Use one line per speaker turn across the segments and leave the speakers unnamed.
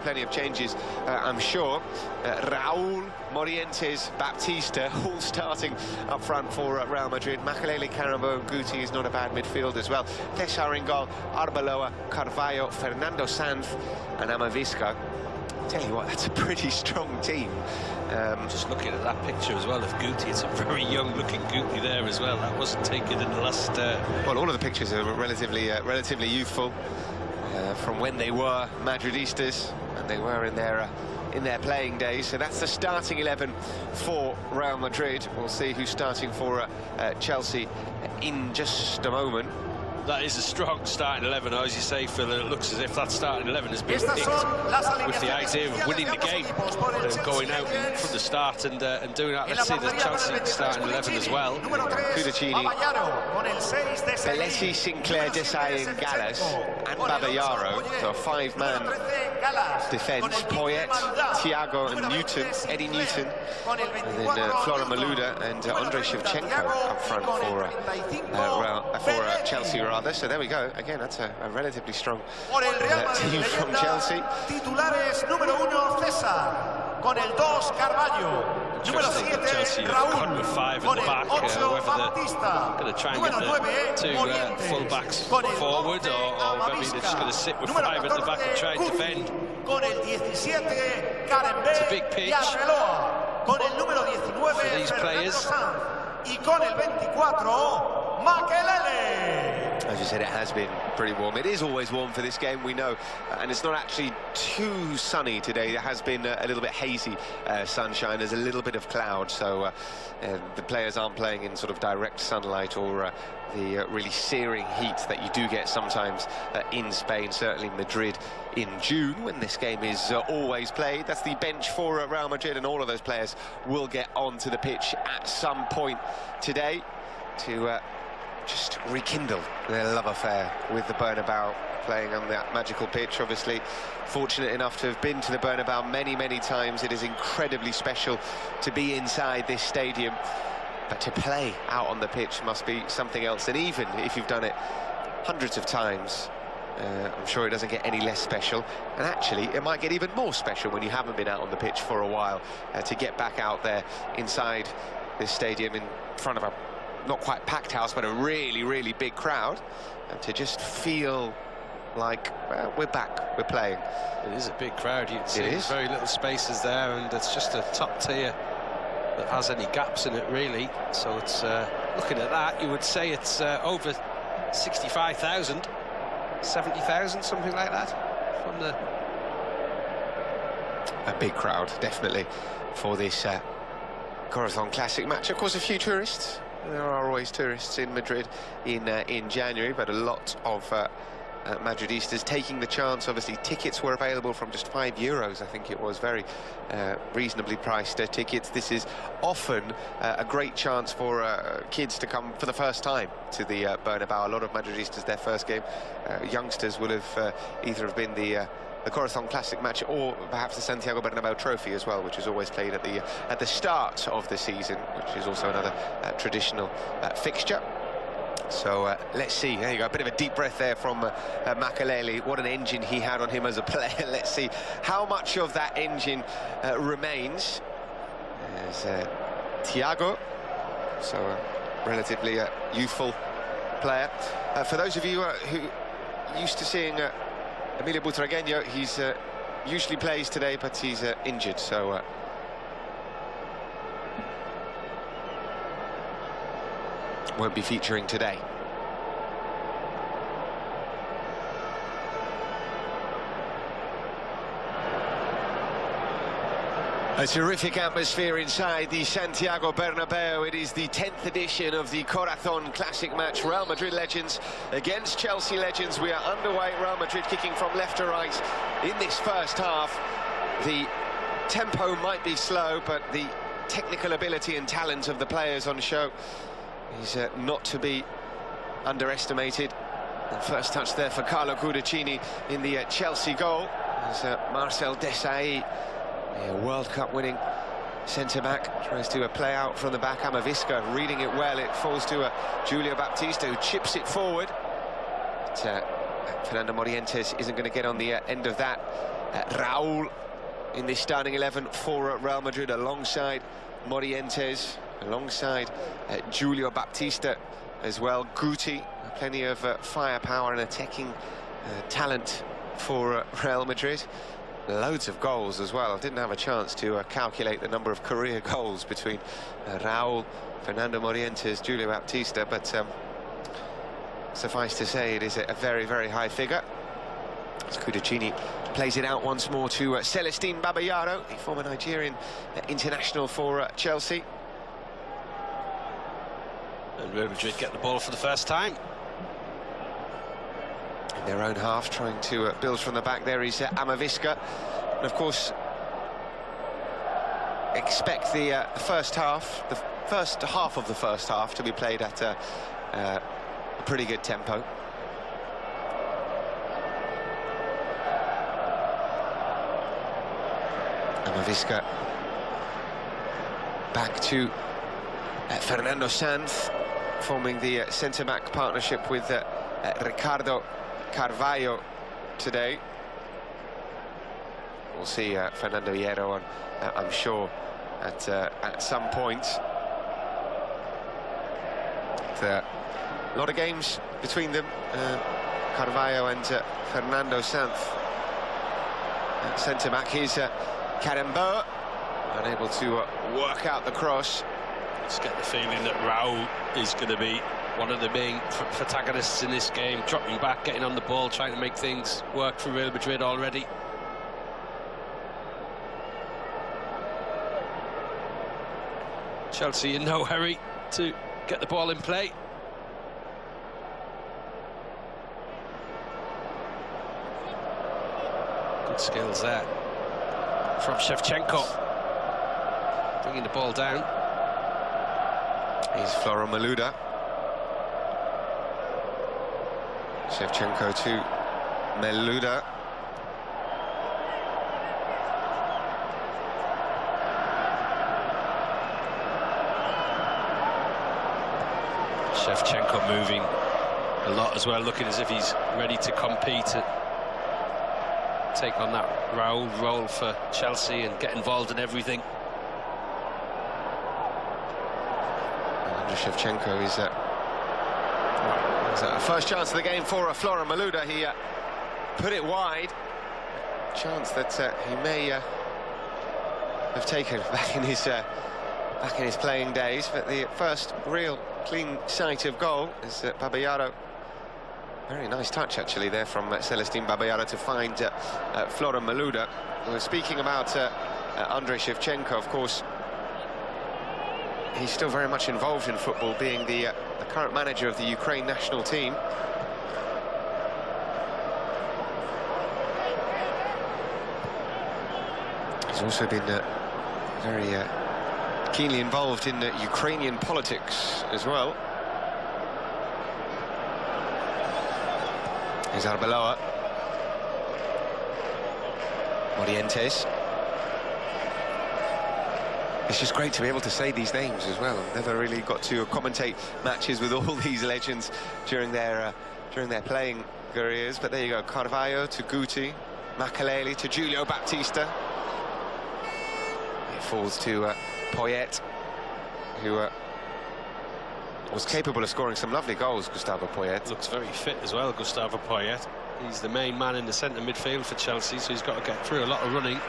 plenty of changes, I'm sure. Raúl, Morientes, Baptista, all starting up front for Real Madrid. Makélélé, Karembeu and Guti is not a bad midfield as well. César in goal, Arbeloa, Carvalho, Fernando Sanz and Amavisca. Tell you what, that's a pretty strong team.
Just looking at that picture as well of Guti, it's a very young-looking Guti there as well. That wasn't taken in the last...
Well, all of the pictures are relatively youthful from when they were Madridistas and they were in their playing days. So that's the starting 11 for Real Madrid. We'll see who's starting for Chelsea in just a moment.
That is a strong starting 11, as you say, Phil. It looks as if that starting 11 has been picked with the idea of winning the game, going out from the start and doing that. Let's see the Chelsea starting 11 as well.
Cudicini, Belletti, Sinclair, Desailly and Gallas and Babayaro, so a five-man defence. Poyet, Thiago and Newton, Eddie Newton, and then Flora Malouda and Andre Shevchenko up front for Chelsea. So there we go. Again, that's a relatively strong team from Chelsea.
Titulares número 1 César, con el 2 Carvalho, número 7 Raúl,
with 5
con
at the back,
el 8
Baptista, going to try and get the 2 full-backs forward, or maybe they're just going to sit with 5 at the back and try and defend.
Con el 17 Karembeu,
it's a big pitch
Arbeloa, con el número 19
for these players.
Sanz, y con el 24 Makélélé.
As you said, it has been pretty warm. It is always warm for this game, we know, and it's not actually too sunny today. There has been a little bit hazy sunshine. There's a little bit of cloud, so the players aren't playing in sort of direct sunlight or the really searing heat that you do get sometimes in Spain, certainly Madrid in June, when this game is always played. That's the bench for Real Madrid, and all of those players will get onto the pitch at some point today to just rekindle their love affair with the Bernabéu, playing on that magical pitch. Obviously fortunate enough to have been to the Bernabéu many times. It is incredibly special to be inside this stadium, but to play out on the pitch must be something else. And even if you've done it hundreds of times, I'm sure it doesn't get any less special. And actually it might get even more special when you haven't been out on the pitch for a while, to get back out there inside this stadium in front of a not quite packed house, but a really big crowd, and to just feel like we're back, we're playing.
It is a big crowd. You can see there's very little spaces there, and it's just a top tier that has any gaps in it, really. So it's looking at that, you would say it's over 65,000, 70,000, something like that, from the...
A big crowd, definitely, for this Corazon Classic match. Of course, a few tourists. There are always tourists in Madrid in January, but a lot of Madridistas taking the chance. Obviously, tickets were available from just €5, I think it was, very reasonably priced tickets. This is often a great chance for kids to come for the first time to the Bernabéu. A lot of Madridistas, their first game, youngsters will have either have been the Corazon Classic match, or perhaps the Santiago Bernabéu Trophy as well, which is always played at the start of the season, which is also another traditional fixture. So let's see. There you go, a bit of a deep breath there from Makélélé. What an engine he had on him as a player. Let's see how much of that engine remains. There's Thiago, so a relatively youthful player. For those of you who used to seeing Emilio Butragueño, he's usually plays today, but he's injured, so won't be featuring today. A terrific atmosphere inside the Santiago Bernabéu. It is the 10th edition of the Corazon Classic match. Real Madrid legends against Chelsea legends. We are underway. Real Madrid kicking from left to right in this first half. The tempo might be slow, but the technical ability and talent of the players on show is not to be underestimated. The first touch there for Carlo Cudicini in the Chelsea goal. There's Marcel Desailly, a World Cup winning centre-back, tries to play out from the back. Amavisca reading it well. It falls to Julio Baptista, who chips it forward. But, Fernando Morientes isn't going to get on the end of that Raúl in this starting 11 for Real Madrid, alongside Morientes, alongside Julio Baptista as well. Guti, plenty of firepower and attacking talent for Real Madrid. Loads of goals as well. I didn't have a chance to calculate the number of career goals between Raúl, Fernando Morientes, Julio Baptista, but suffice to say it is a very, very high figure. As Cudicini plays it out once more to Celestine Babayaro, the former Nigerian international for Chelsea.
And Real Madrid get the ball for the first time.
In their own half, trying to build from the back. There is Amavisca. And of course, expect the first half of the first half to be played at a pretty good tempo. Amavisca back to Fernando Sanz, forming the centre-back partnership with Ricardo Carvalho today. We'll see Fernando Hierro on, I'm sure, at some point. A lot of games between them, Carvalho and Fernando Sanz. Centre-back, here's Karembeu, unable to work out the cross.
Just get the feeling that Raúl is going to be one of the main protagonists in this game, dropping back, getting on the ball, trying to make things work for Real Madrid already. Chelsea in no hurry to get the ball in play. Good skills there from Shevchenko, bringing the ball down.
Here's Flora Maluda. Shevchenko to Maluda.
Shevchenko moving a lot as well, looking as if he's ready to compete, take on that Raúl role for Chelsea and get involved in everything.
Shevchenko is first chance of the game for Flora Maluda. He put it wide. Chance that he may have taken back in his playing days, but the first real clean sight of goal is Babayaro. Very nice touch actually there from Celestine Babayaro to find Flora Maluda. We were speaking about Andrei Shevchenko, of course. He's still very much involved in football, being the current manager of the Ukraine national team. He's also been very keenly involved in Ukrainian politics as well. Here's Arbeloa. Morientes. It's just great to be able to say these names as well. Never really got to commentate matches with all these legends during their playing careers. But there you go, Carvalho to Guti, Makélélé to Julio Baptista. It falls to Poyet, who was capable of scoring some lovely goals. Gustavo Poyet
looks very fit as well, Gustavo Poyet. He's the main man in the centre midfield for Chelsea, so he's got to get through a lot of running.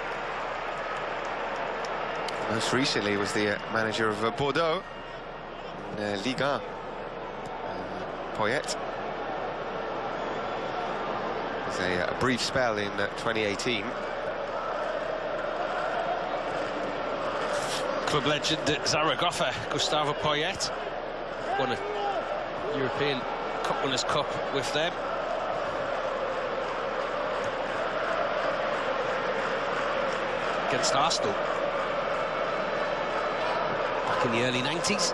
Most recently was the manager of Bordeaux in Ligue 1. Poyet. It was a brief spell in 2018.
Club legend at Zaragoza, Gustavo Poyet, won a European Cup Winners' Cup with them. Against Arsenal. In the early 90s.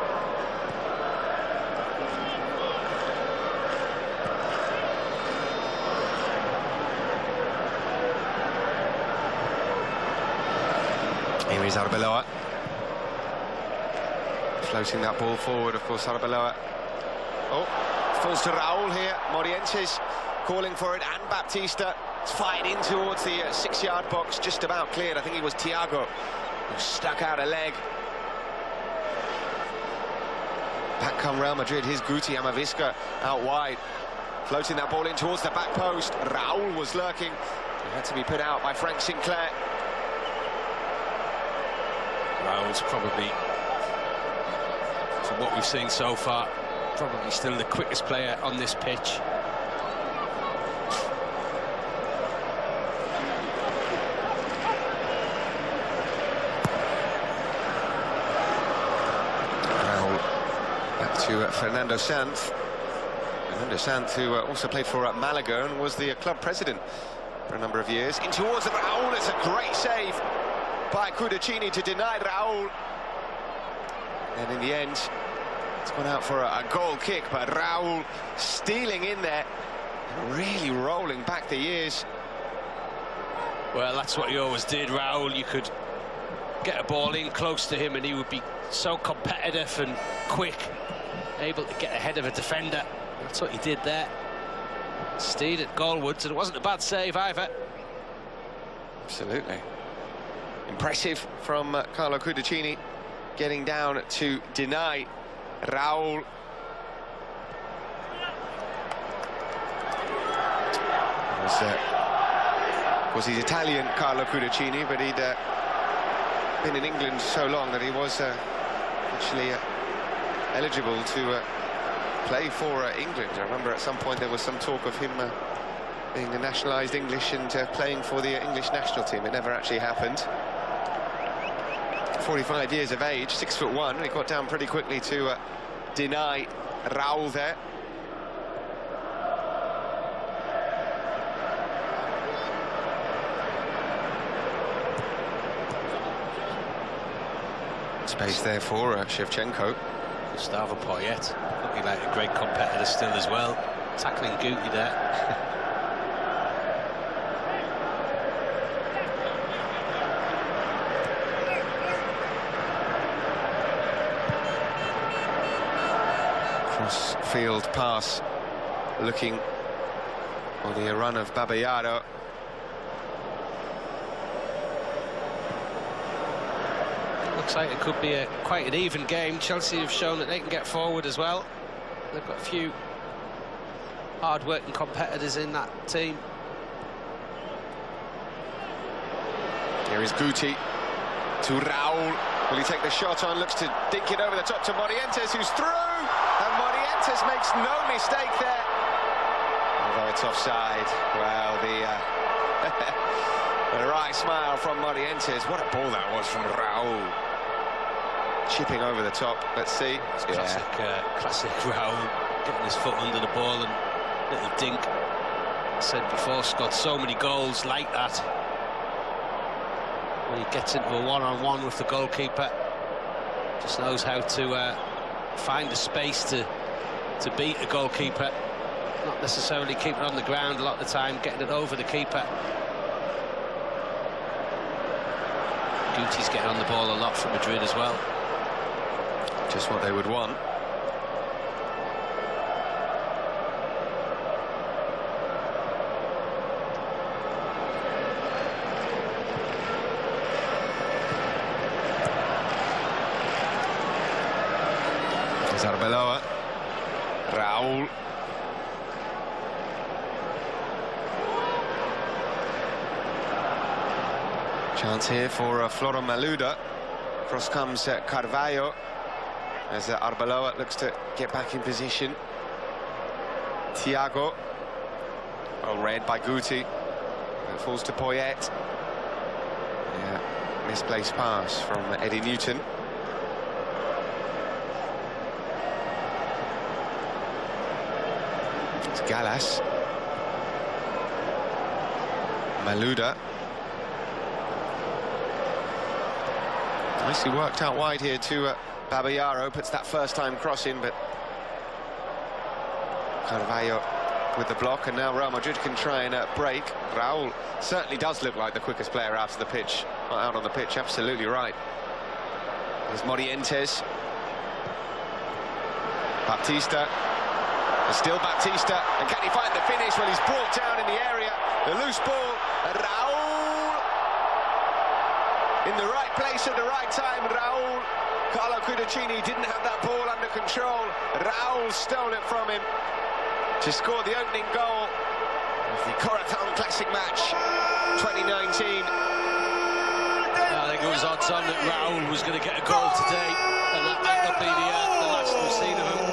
Here is Arbeloa. Floating that ball forward, of course, Arbeloa. Oh, falls to Raúl here. Morientes calling for it, and Baptista. It's fired in towards the 6-yard box, just about cleared. I think it was Thiago who stuck out a leg. Back come Real Madrid. Here's Guti, Amavisca out wide, floating that ball in towards the back post. Raúl was lurking. He had to be put out by Frank Sinclair.
Raúl's probably, from what we've seen so far, probably still the quickest player on this pitch.
To Fernando Sanz. Fernando Sanz, who also played for Malaga and was the club president for a number of years. In towards Raúl, it's a great save by Cudicini to deny Raúl. And in the end, it's gone out for a goal kick, but Raúl stealing in there, really rolling back the years.
Well, that's what he always did, Raúl. You could get a ball in close to him and he would be so competitive and quick, able to get ahead of a defender. That's what he did there. Steered at goalwards, and it wasn't a bad save either.
Absolutely. Impressive from Carlo Cudicini, getting down to deny Raúl. Of course, he's Italian, Carlo Cudicini, but he'd been in England so long that he was actually eligible to play for England. I remember at some point there was some talk of him being a nationalised English and playing for the English national team. It never actually happened. 45 years of age, 6'1", he got down pretty quickly to deny Raúl there. Space there for Shevchenko.
Gustavo Poyet, looking like a great competitor still as well. Tackling Guti there.
Cross-field pass, looking on the run of Babayaro.
Looks like it could be quite an even game. Chelsea have shown that they can get forward as well. They've got a few hard-working competitors in that team.
Here is Guti to Raúl. Will he take the shot on? Looks to dink it over the top to Morientes, who's through! And Morientes makes no mistake there. Although it's offside. Well, the right smile from Morientes. What a ball that was from Raúl. Chipping over the top. Let's see.
It's classic Raúl, getting his foot under the ball and little dink. I said before, scored so many goals like that. When he gets into a one-on-one with the goalkeeper, just knows how to find the space to beat the goalkeeper. Not necessarily keep it on the ground a lot of the time, getting it over the keeper. Guti's getting on the ball a lot for Madrid as well.
Just what they would want. There's Arbeloa. Raúl. Chance here for Floro Maluda. Cross comes Carvalho as Arbeloa looks to get back in position. Thiago, well read by Guti. It falls to Poyet. Yeah, misplaced pass from Eddie Newton. It's Gallas. Maluda. Nicely worked out wide here to Babayaro, puts that first-time cross in, but Carvalho with the block, and now Real Madrid can try and break. Raúl certainly does look like the quickest player out of the pitch, out on the pitch, absolutely right. There's Morientes. Baptista. There's still Baptista, and can he find the finish? Well, he's brought down in the area The loose ball, and Raúl in the right place at the right time. Raúl, Carlo Cudicini didn't have that ball under control. Raúl stole it from him to score the opening goal of the Corazon Classic match 2019.
I think it was odds on that Raúl was going to get a goal today, and that might not be the last we've seen of him.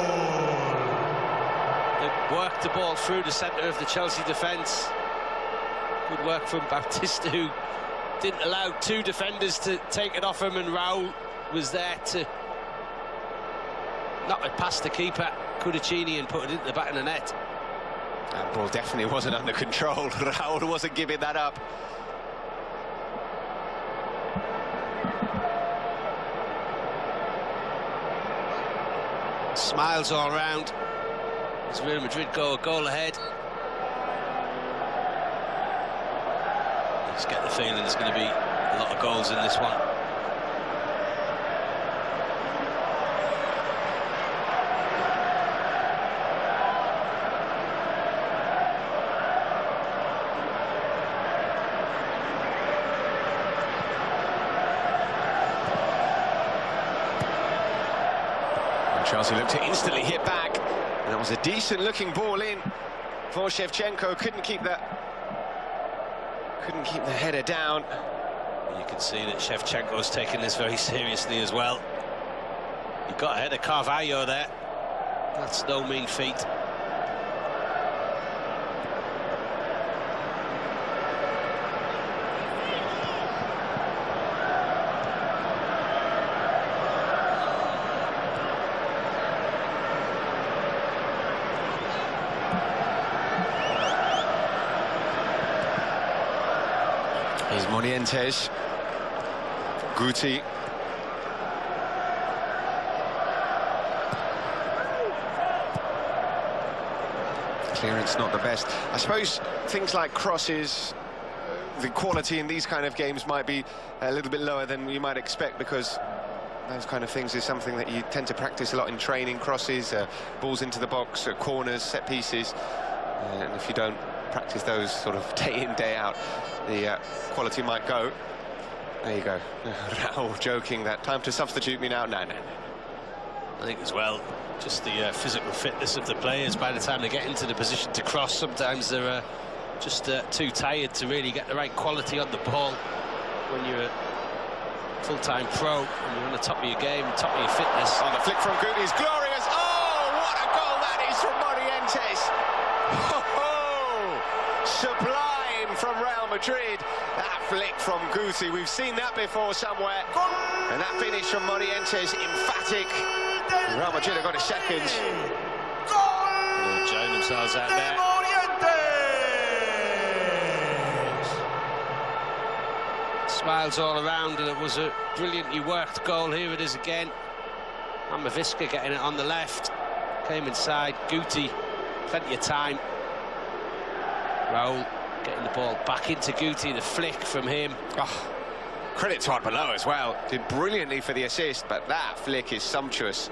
They worked the ball through the centre of the Chelsea defence. Good work from Baptista, who didn't allow two defenders to take it off him, and Raúl was there to knock it past the keeper, Cudicini, and put it into the back of the net.
That ball definitely wasn't under control. Raúl wasn't giving that up.
Smiles all round as Real Madrid go a goal ahead. Just get the feeling there's going to be a lot of goals in this one.
Chelsea looked to instantly hit back, and that was a decent looking ball in for Shevchenko. Couldn't keep the header down.
You can see that Shevchenko's taking this very seriously as well. He got ahead of Carvalho there. That's no mean feat.
Here's Morientes, Guti. Clearance not the best. I suppose things like crosses, the quality in these kind of games might be a little bit lower than you might expect, because those kind of things is something that you tend to practice a lot in training. Crosses, balls into the box, corners, set pieces, and if you don't practice those sort of day in, day out, the quality might go. There you go. Raúl joking that time to substitute me now. No.
I think as well, just the physical fitness of the players. By the time they get into the position to cross, sometimes they're just too tired to really get the right quality on the ball. When you're a full-time pro and you're on the top of your game, top of your fitness.
Oh, the flick from Guti is glorious. Oh, what a goal that is from Morientes. Sublime from Real Madrid. That flick from Guti, we've seen that before somewhere. And that finish from Morientes, emphatic. Real Madrid have got a second.
They're enjoying themselves out there. Smiles all around, and it was a brilliantly worked goal. Here it is again. Amavisca getting it on the left. Came inside. Guti, plenty of time. Raúl getting the ball back into Guti, the flick from him.
Oh, credit to Arbeloa as well. Did brilliantly for the assist, but that flick is sumptuous.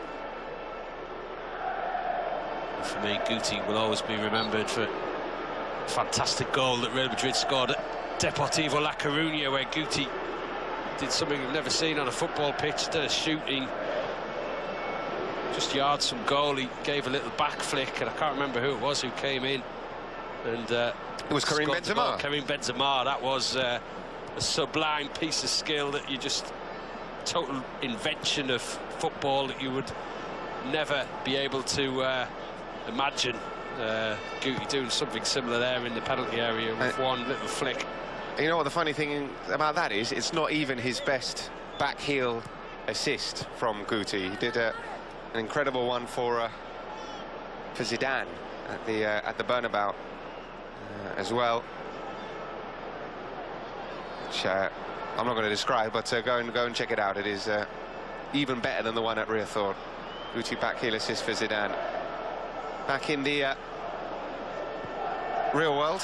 And for me, Guti will always be remembered for a fantastic goal that Real Madrid scored at Deportivo La Coruña, where Guti did something we've never seen on a football pitch. Instead of shooting just yards from goal, he gave a little back flick, and I can't remember who it was who came in. And
it was Karim Benzema.
Karim Benzema. That was a sublime piece of skill that you just total invention of football that you would never be able to imagine. Guti doing something similar there in the penalty area with one little flick.
You know what the funny thing about that is? It's not even his best back heel assist from Guti. He did an incredible one for Zidane at the Bernabéu. As well, which I'm not going to describe, but go and check it out. It is even better than the one at Riazor. Guti back heel assist for Zidane. Back in the real world,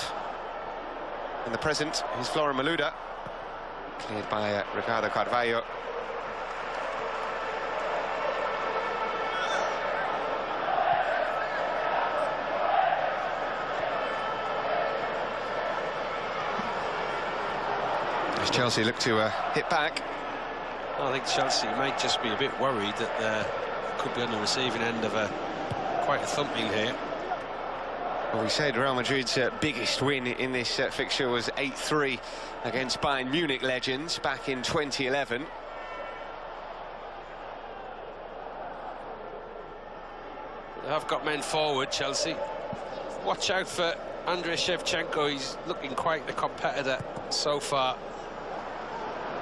in the present, is Flora Malouda, cleared by Ricardo Carvalho. As Chelsea look to hit back.
I think Chelsea might just be a bit worried that they could be on the receiving end of quite a thumping here.
Well, we said Real Madrid's biggest win in this fixture was 8-3 against Bayern Munich legends back in 2011.
They have got men forward, Chelsea. Watch out for Andrei Shevchenko. He's looking quite the competitor so far.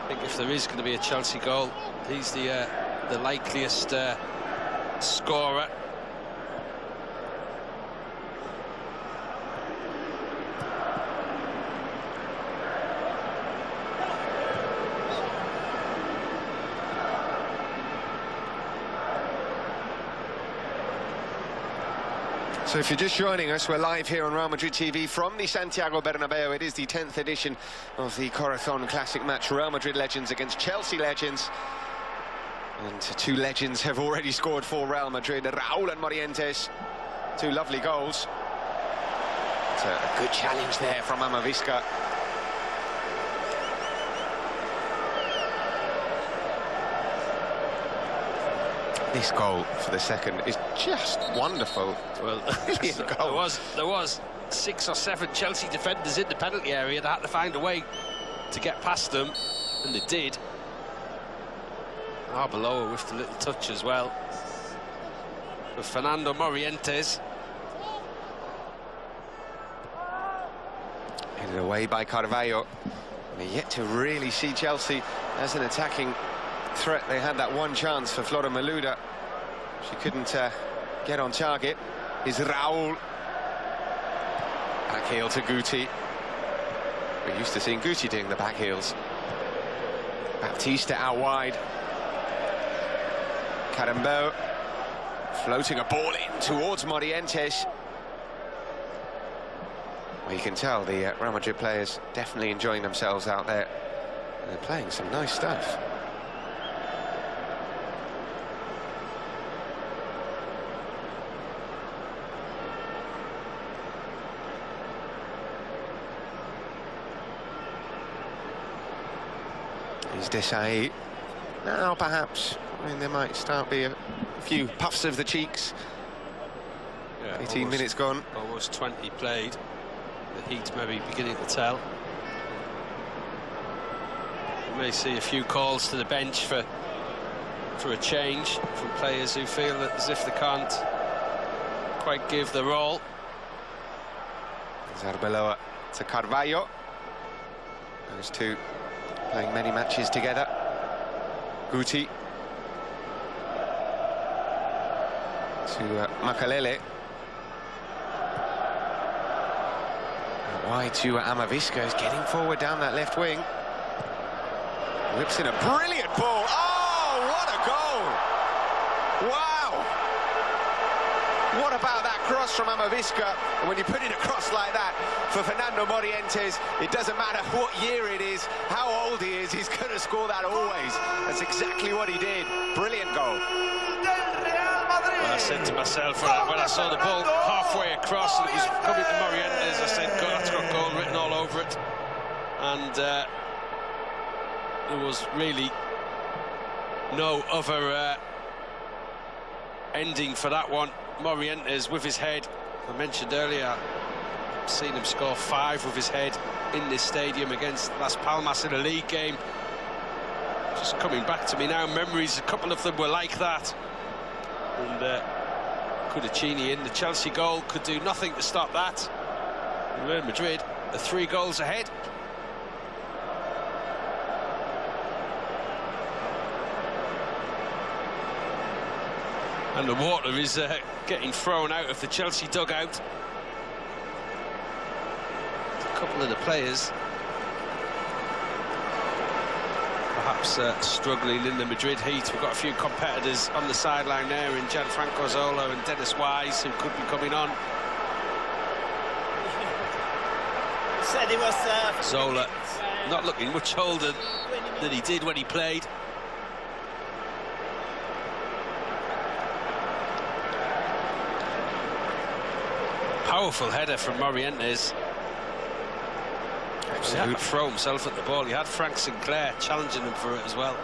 I think if there is going to be a Chelsea goal, he's the likeliest scorer.
So if you're just joining us, we're live here on Real Madrid TV from the Santiago Bernabéu. It is the 10th edition of the Corazon Classic match, Real Madrid legends against Chelsea legends. And two legends have already scored for Real Madrid, Raúl and Morientes. Two lovely goals. It's a good challenge there from Amavisca. This goal for the second is just wonderful.
Well, there was 6 or 7 Chelsea defenders in the penalty area that had to find a way to get past them, and they did. Arbeloa with the little touch as well. For Fernando Morientes.
Headed away by Carvalho. We're yet to really see Chelsea as an attacking threat. They had that one chance for Flora Maluda. She couldn't get on target. Is Raúl. Back heel to Guti. We're used to seeing Guti doing the back heels. Baptista out wide. Karembeu floating a ball in towards Morientes. Well, you can tell the Real Madrid players definitely enjoying themselves out there. They're playing some nice stuff. Is Desailly now, perhaps? I mean, there might start be a few puffs of the cheeks.
Yeah,
18 minutes gone.
Almost 20 played. The heat maybe beginning to tell. We may see a few calls to the bench for a change from players who feel that as if they can't quite give their all.
There's Arbeloa to Carvalho. Those two playing many matches together. Guti to Makélélé. Wide to Amavisca, is getting forward down that left wing. Whips in a brilliant ball. Oh, what a goal! Wow! What about that cross from Amavisca? And when you put it across like that for Fernando Morientes, it doesn't matter what year it is, how old he is, he's going to score that always. That's exactly what he did. Brilliant goal.
Well, I said to myself when I saw the ball halfway across and it was coming to Morientes, I said, God, that's got goal written all over it. And there was really no other ending for that one. Morientes with his head. I mentioned earlier, I've seen him score 5 with his head in this stadium against Las Palmas in a league game. Just coming back to me now, memories, a couple of them were like that. And Cudicini in the Chelsea goal could do nothing to stop that. Real Madrid are 3 goals ahead. And the water is getting thrown out of the Chelsea dugout. A couple of the players perhaps struggling in the Madrid heat. We've got a few competitors on the sideline there in Gianfranco Zola and Dennis Wise, who could be coming on.
Said he was
Zola not looking much older than he did when he played. Powerful header from Morientes. He had to throw himself at the ball. He had Frank Sinclair challenging him for it as well.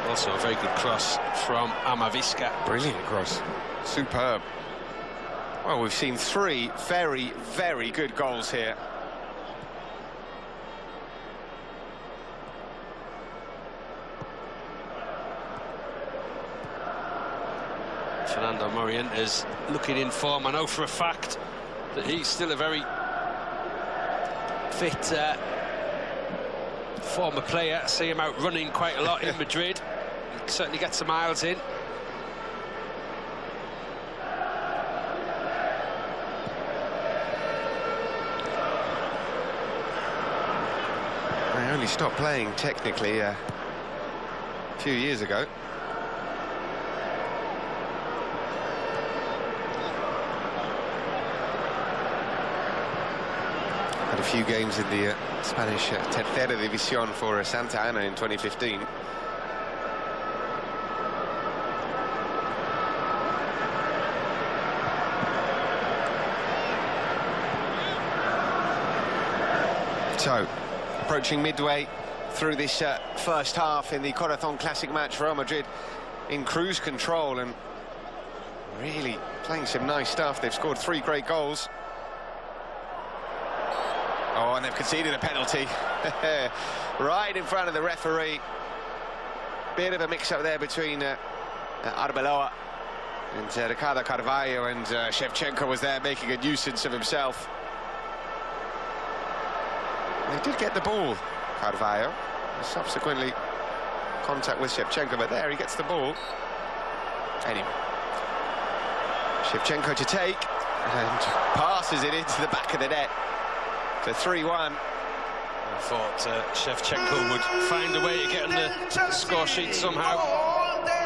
Also a very good cross from Amavisca.
Brilliant cross. Superb. Well, we've seen 3 very, very good goals here.
Fernando Morientes looking in form. I know for a fact that he's still a very fit former player. I see him out running quite a lot in Madrid. He certainly gets the miles in.
I only stopped playing technically a few years ago. Had a few games in the Spanish Tercera División for Santa Ana in 2015. So, approaching midway through this first half in the Corazon Classic match, Real Madrid in cruise control and really playing some nice stuff. They've scored 3 great goals. Oh, and they've conceded a penalty right in front of the referee. Bit of a mix-up there between Arbeloa and Ricardo Carvalho, and Shevchenko was there making a nuisance of himself. They did get the ball, Carvalho. Subsequently, contact with Shevchenko, but there he gets the ball. Anyway, Shevchenko to take, and passes it into the back of the net for 3-1.
I thought Shevchenko would find a way to get on the score sheet somehow.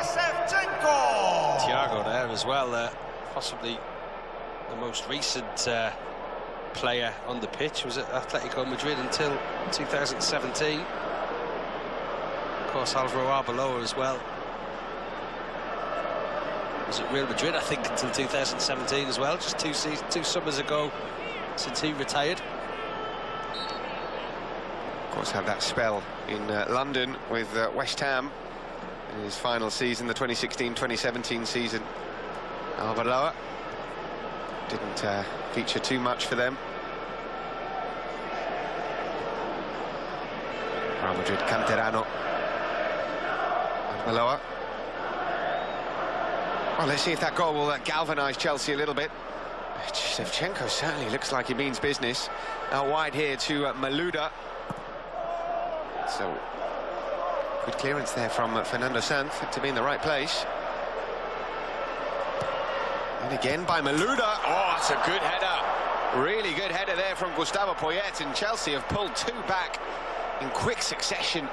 Santiago there as well, possibly the most recent player on the pitch, was at Atletico Madrid until 2017. Of course, Alvaro Arbeloa as well was at Real Madrid, I think, until 2017 as well, just 2 summers ago since he retired.
Of course, had that spell in London with West Ham in his final season, the 2016-2017 season. Arbeloa didn't feature too much for them. Real Madrid canterano. Arbeloa. Well, let's see if that goal will galvanise Chelsea a little bit. Shevchenko certainly looks like he means business. Out wide here to Malouda. So, good clearance there from Fernando Sanz to be in the right place. And again by Malouda. Oh, it's a good header. Really good header there from Gustavo Poyet, and Chelsea have pulled 2 back in quick succession.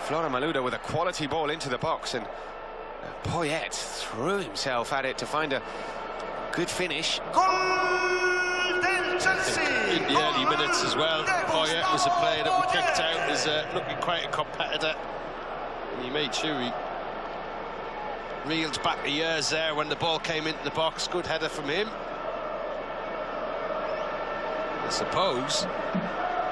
Flora Malouda with a quality ball into the box, and Poyet threw himself at it to find a good finish.
Goal del Chelsea.
In the early minutes as well, Poyet was a player that we picked out as looking quite a competitor. And he made sure he reeled back the years there when the ball came into the box. Good header from him. I suppose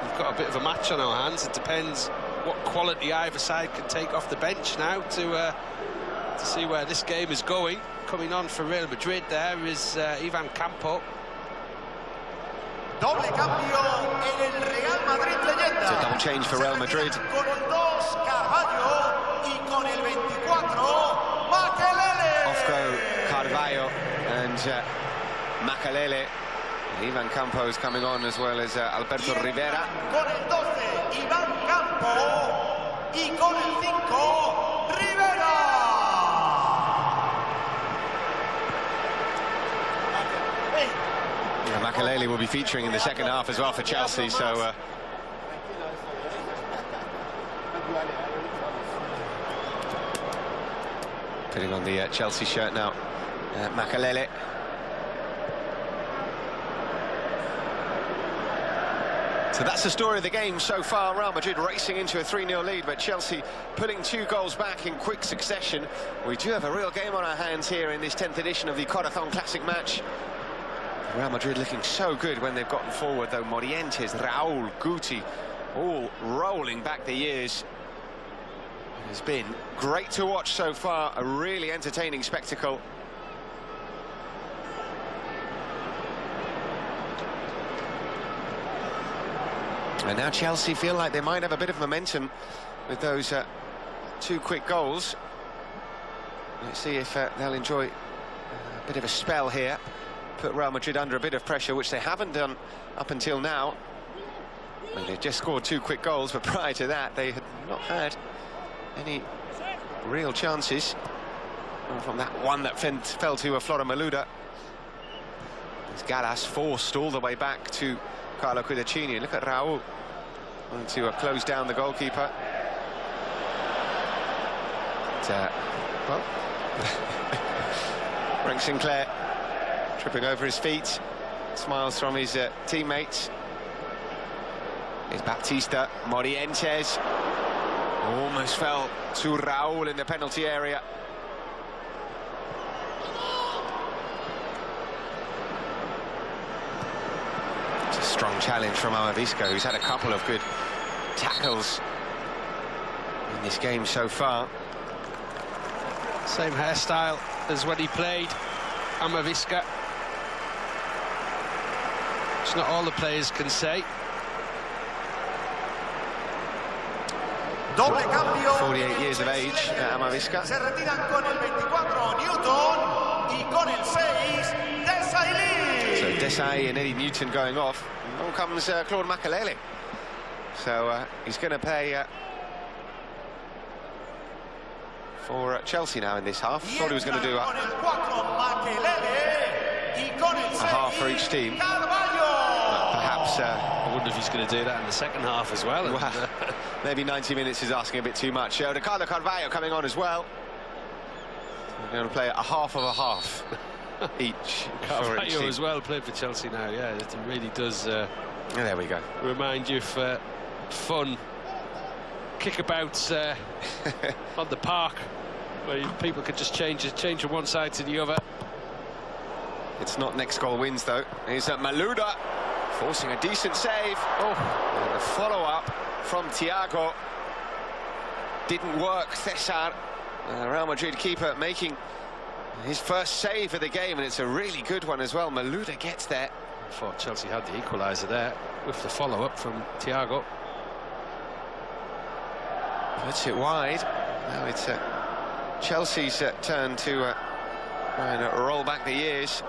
we've got a bit of a match on our hands. It depends what quality either side can take off the bench now to see where this game is going. Coming on for Real Madrid there is Iván Campo.
Doble cambio en el Real Madrid leyenda.
It's a double change for Real Madrid.
Con el 2 Carvalho y con el 24 Makélélé.
Off go Carvalho and Makélélé. Iván Campo is coming on, as well as Alberto Rivera.
Con el 12 Iván Campo y con el 5 Rivera.
Makélélé will be featuring in the second half as well for Chelsea, so putting on the Chelsea shirt now, Makélélé. So that's the story of the game so far. Real Madrid racing into a 3-0 lead, but Chelsea putting 2 goals back in quick succession. We do have a real game on our hands here in this 10th edition of the Corazon Classic match. Real Madrid looking so good when they've gotten forward, though. Morientes, Raúl, Guti, all rolling back the years. It's been great to watch so far, a really entertaining spectacle. And now Chelsea feel like they might have a bit of momentum with those 2 quick goals. Let's see if they'll enjoy a bit of a spell here. Put Real Madrid under a bit of pressure, which they haven't done up until now. Well, they've just scored 2 quick goals, but prior to that, they had not had any real chances. Well, from that one that fell to Flora Maluda. As Gallas forced all the way back to Carlo Cudicini. Look at Raúl. Want to close down the goalkeeper. But, well, Frank Sinclair tripping over his feet. Smiles from his teammates. Here's Baptista. Morientes. Almost fell to Raúl in the penalty area. It's a strong challenge from Amavisca, who's had a couple of good tackles in this game so far.
Same hairstyle as when he played, Amavisca. It's not all the players can say.
48 years of age, Amavisca.
Se retiran con el 24 Newton y con el 6 Desailly.
So Desailly and Eddie Newton going off. And on comes Claude Makélélé. So he's going to play for Chelsea now in this half. Thought he was going to do a half for each team. Perhaps
I wonder if he's going to do that in the second half as well.
Well, maybe 90 minutes is asking a bit too much. Ricardo Carvalho coming on as well. We're going to play a half of a half each.
Carvalho as well played for Chelsea now. Yeah, it really does.
There we go.
Remind you of fun kickabouts on the park, where people could just change from one side to the other.
It's not next goal wins though. Here's Maluda forcing a decent save. Oh, and the follow-up from Thiago didn't work. César, Real Madrid keeper, making his first save of the game, and it's a really good one as well. Maluda gets there.
I thought Chelsea had the equaliser there with the follow-up from Thiago.
Puts it wide. Now it's Chelsea's turn to try and roll back the years.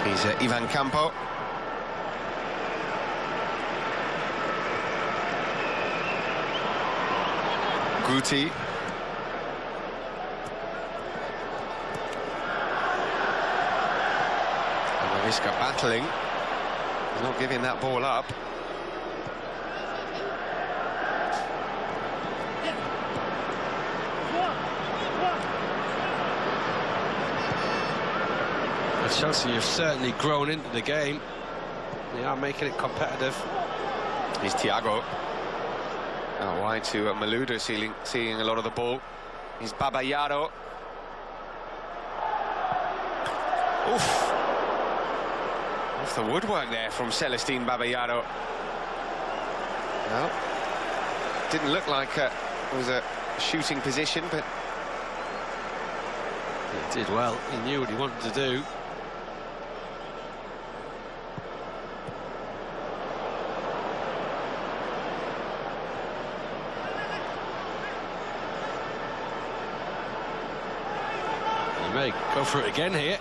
He's Iván Campo. Guti. Amavisca battling. He's not giving that ball up.
Chelsea have certainly grown into the game. They are making it competitive.
Here's Thiago. Now wide to Maluda, seeing a lot of the ball. Here's Babayaro. Oof. Off the woodwork there from Celestine Babayaro. Well, didn't look like it was a shooting position, but
he did well. He knew what he wanted to do. May go for it again here.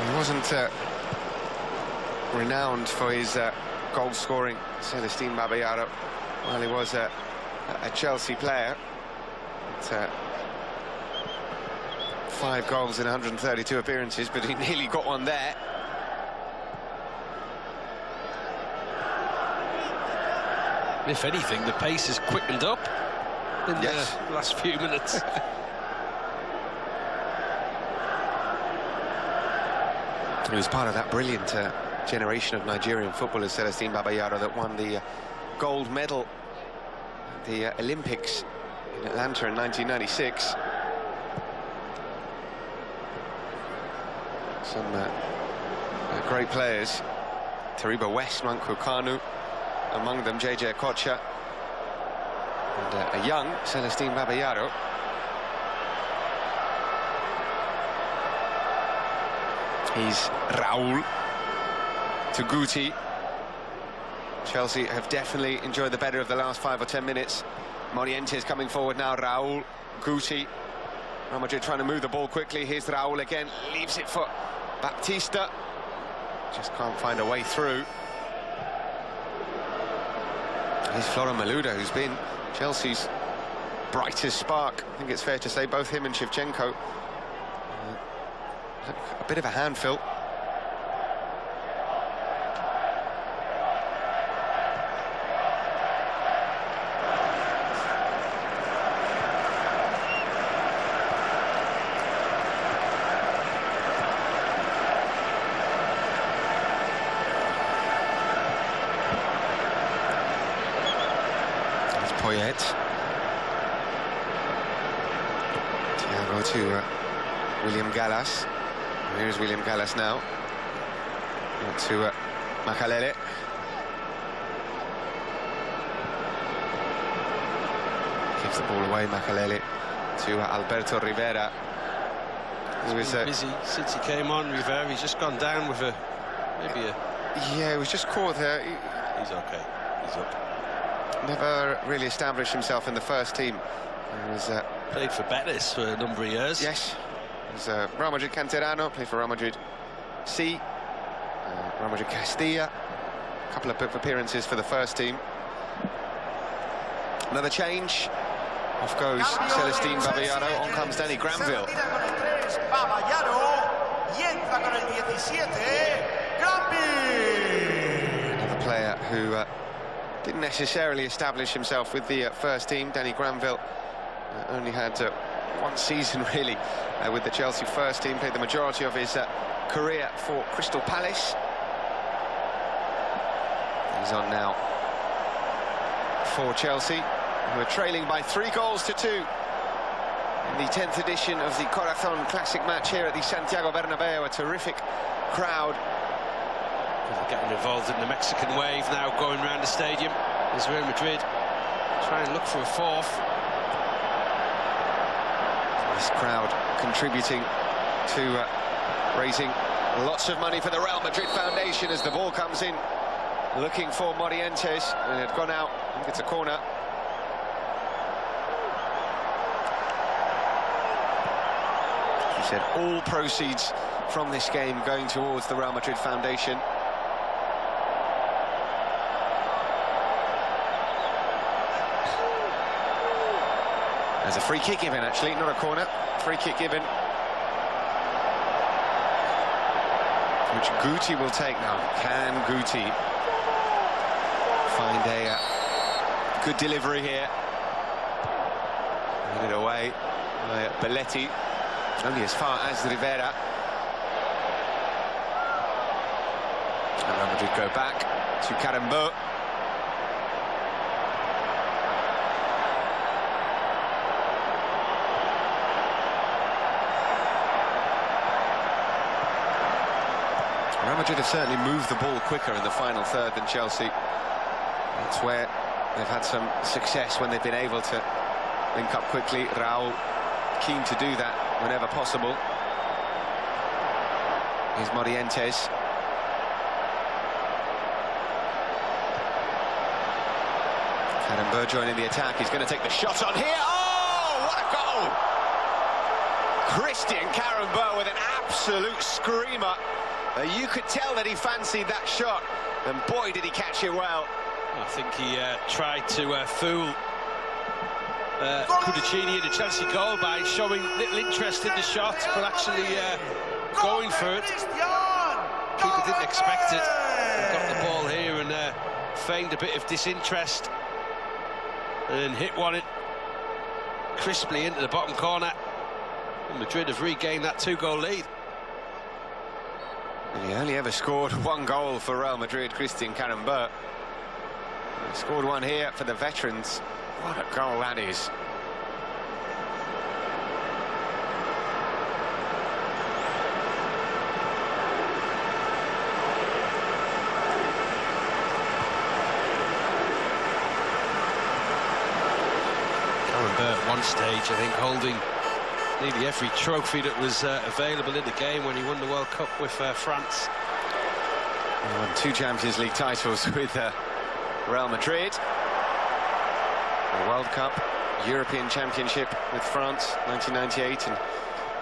He wasn't renowned for his goal scoring, Celestine Babayaro, while he was a Chelsea player. But, 5 goals in 132 appearances, but he nearly got one there.
If anything, the pace has quickened up in the last few minutes.
He was part of that brilliant generation of Nigerian footballers, Celestine Babayaro, that won the gold medal at the Olympics in Atlanta in 1996. Some great players. Taribo West, Nwankwo Kanu, among them JJ Okocha, and a young Celestine Babayaro. He's Raúl to Guti. Chelsea have definitely enjoyed the better of the last 5 or 10 minutes. Morientes coming forward now, Raúl, Guti. Real Madrid trying to move the ball quickly. Here's Raúl again, leaves it for Baptista. Just can't find a way through. Here's Florent Malouda, who's been Chelsea's brightest spark. I think it's fair to say both him and Shevchenko. A bit of a handful. There's Poyet. Santiago to William Gallas. Here's William Gallas now. To Makélélé. Gives the ball away, Makélélé, to Alberto Rivera.
He was busy since he came on, Rivera. He's just gone down with maybe a...
Yeah, he was just caught there.
He's okay. He's up.
Never really established himself in the first team. He was...
Played for Betis for a number of years.
Yes. He's Real Madrid Canterano, played for Real Madrid C, Real Madrid Castilla, a couple of appearances for the first team. Another change. Off goes Celestine Babayaro, on comes Danny Granville. Another player who didn't necessarily establish himself with the first team. Danny Granville only had one season really with the Chelsea first team, played the majority of his career for Crystal Palace. He's on now for Chelsea, who are trailing by 3 goals to 2 in the 10th edition of the Corazon Classic match here at the Santiago Bernabéu. A terrific crowd.
They're getting involved in the Mexican wave now, going around the stadium. There's Real Madrid trying to look for a fourth. This crowd contributing to raising lots of money for the Real Madrid Foundation as the ball comes in, looking for Morientes, and it had gone out. I think it's a corner. He said all proceeds from this game going towards the Real Madrid Foundation. There's a free kick given, actually, not a corner. Free kick given, which Guti will take now. Can Guti find a good delivery here? Put it away by Belletti, only as far as Rivera. And Real Madrid go back to Karembeu. Real Madrid have certainly moved the ball quicker in the final third than Chelsea. That's where they've had some success, when they've been able to link up quickly. Raúl keen to do that whenever possible. Here's Morientes. Karembeu joining the attack. He's going to take the shot on here. Oh, what a goal! Christian Karembeu with an absolute screamer. You could tell that he fancied that shot, and boy, did he catch it well. I think he tried to fool Cudicini in the Chelsea goal by showing little interest in the shot, but actually going for it. Keeper didn't expect it. Got the ball here and feigned a bit of disinterest. and then hit one crisply into the bottom corner. And Madrid have regained that 2-goal lead.
And he only ever scored one goal for Real Madrid, Karembeu. He scored one here for the veterans. What a goal that is.
At one stage, I think, holding nearly every trophy that was available in the game when he won the World Cup with France.
He won 2 Champions League titles with Real Madrid. The World Cup, European Championship with France, 1998 and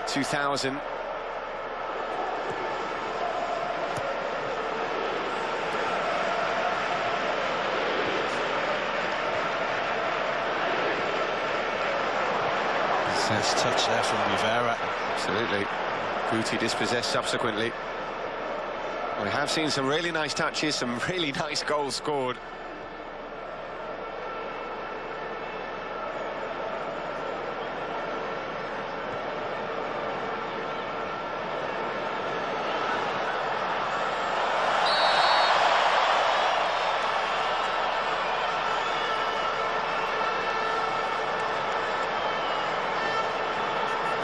2000.
Nice touch there from Rivera.
Absolutely. Guti dispossessed subsequently. We have seen some really nice touches, some really nice goals scored.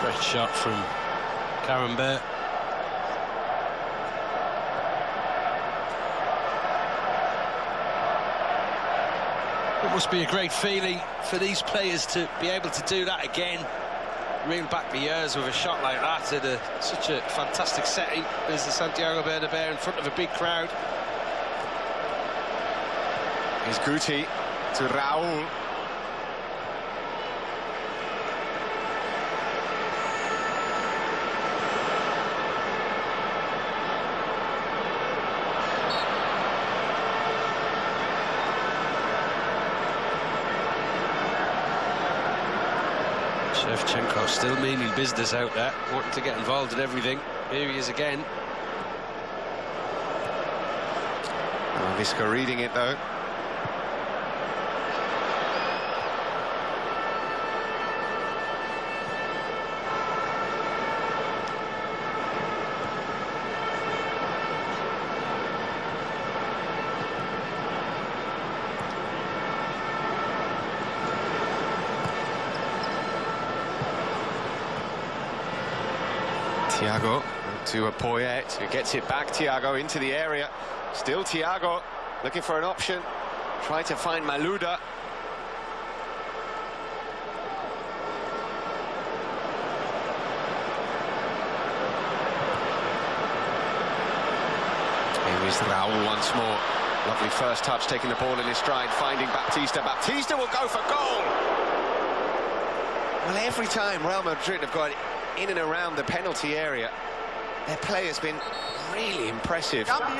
Great shot from Karembeu. It must be a great feeling for these players to be able to do that again. Reel back the years with a shot like that at such a fantastic setting as the Santiago Bernabéu in front of a big crowd.
Here's Guti to Raúl.
Shevchenko still meaning business out there, wanting to get involved in everything. Here he is again.
Amavisca reading it though. Thiago to a Poyet, who gets it back. Thiago into the area. Still Thiago looking for an option. Try to find Malouda. Here is Raúl once more. Lovely first touch, taking the ball in his stride, finding Baptista. Baptista will go for goal. Well, every time Real Madrid have got in and around the penalty area, their play has been really impressive.
Baptista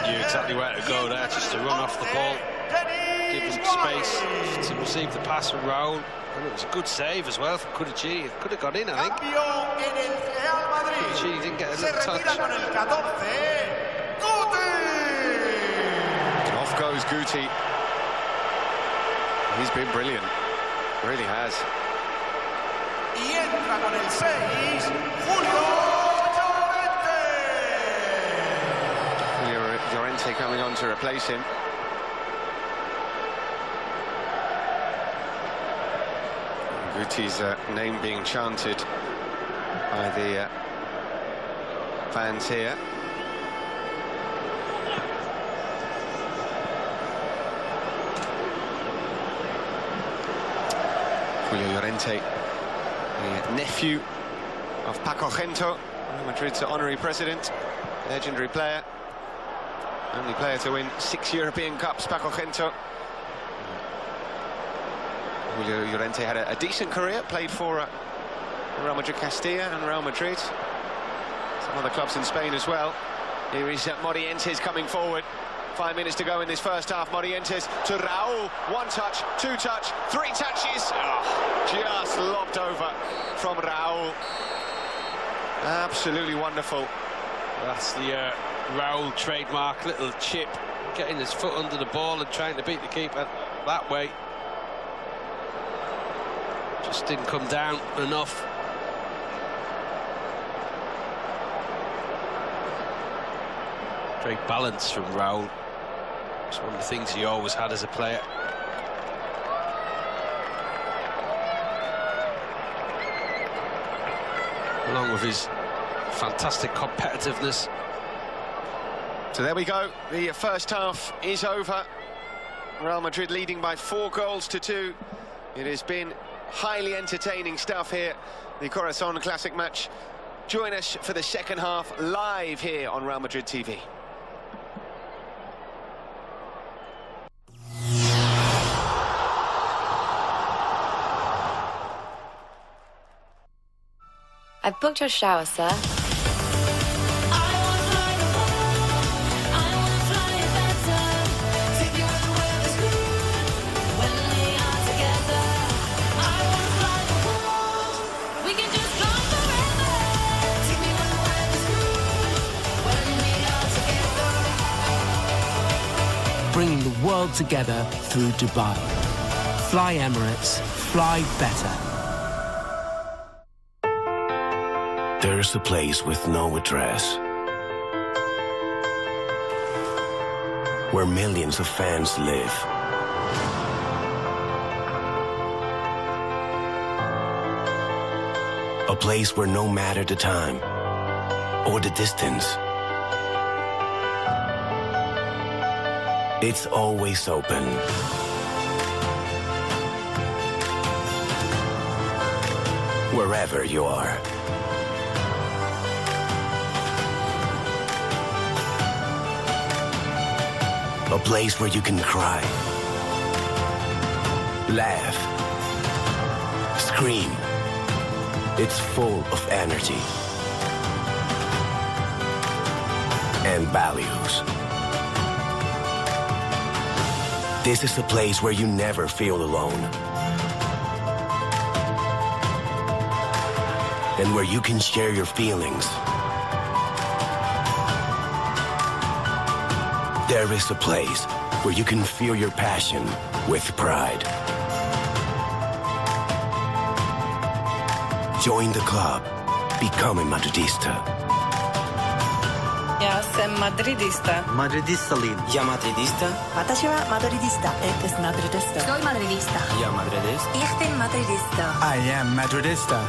knew exactly where to go there, just to run off the ball, give him space to receive the pass from Raúl, and it was a good save as well from Cudicini. It could have got in, I think. Cudicini didn't get a little touch.
Off goes Guti. He's been brilliant. Really has.
Y entra con el 6,
Llorente coming on to replace him. Guti's name being chanted by the fans here. Llorente, the nephew of Paco Gento, Madrid's honorary president, legendary player, only player to win 6 European Cups, Paco Gento. Llorente had a decent career, played for Real Madrid Castilla and Real Madrid, some other clubs in Spain as well. Here is Morientes coming forward. 5 minutes to go in this first half. Morientes to Raúl. 1 touch, 2 touch, 3 touches. Oh, just lobbed over from Raúl. Absolutely wonderful.
That's the Raúl trademark little chip getting his foot under the ball and trying to beat the keeper that way. Just didn't come down enough. Great balance from Raúl. It's one of the things he always had as a player. Along with his fantastic competitiveness.
So there we go. The first half is over. Real Madrid leading by 4 goals to 2. It has been highly entertaining stuff here. The Corazon Classic match. Join us for the second half live here on Real Madrid TV.
I've booked your shower, sir.
Bringing the world together through Dubai. Fly Emirates, fly better.
There's a place with no address, where millions of fans live. A place where no matter the time or the distance, it's always open. Wherever you are. A place where you can cry, laugh, scream. It's full of energy and values. This is a place where you never feel alone. And where you can share your feelings. There is a place where you can feel your passion with pride. Join the club. Become a Madridista.
Ja jsem madridista.
Madridista Lin.
Ja madridista.
Watashi wa madridista. Eres madridista.
Soy madridista.
Ja madridista.
Ich bin madridista.
I am madridista.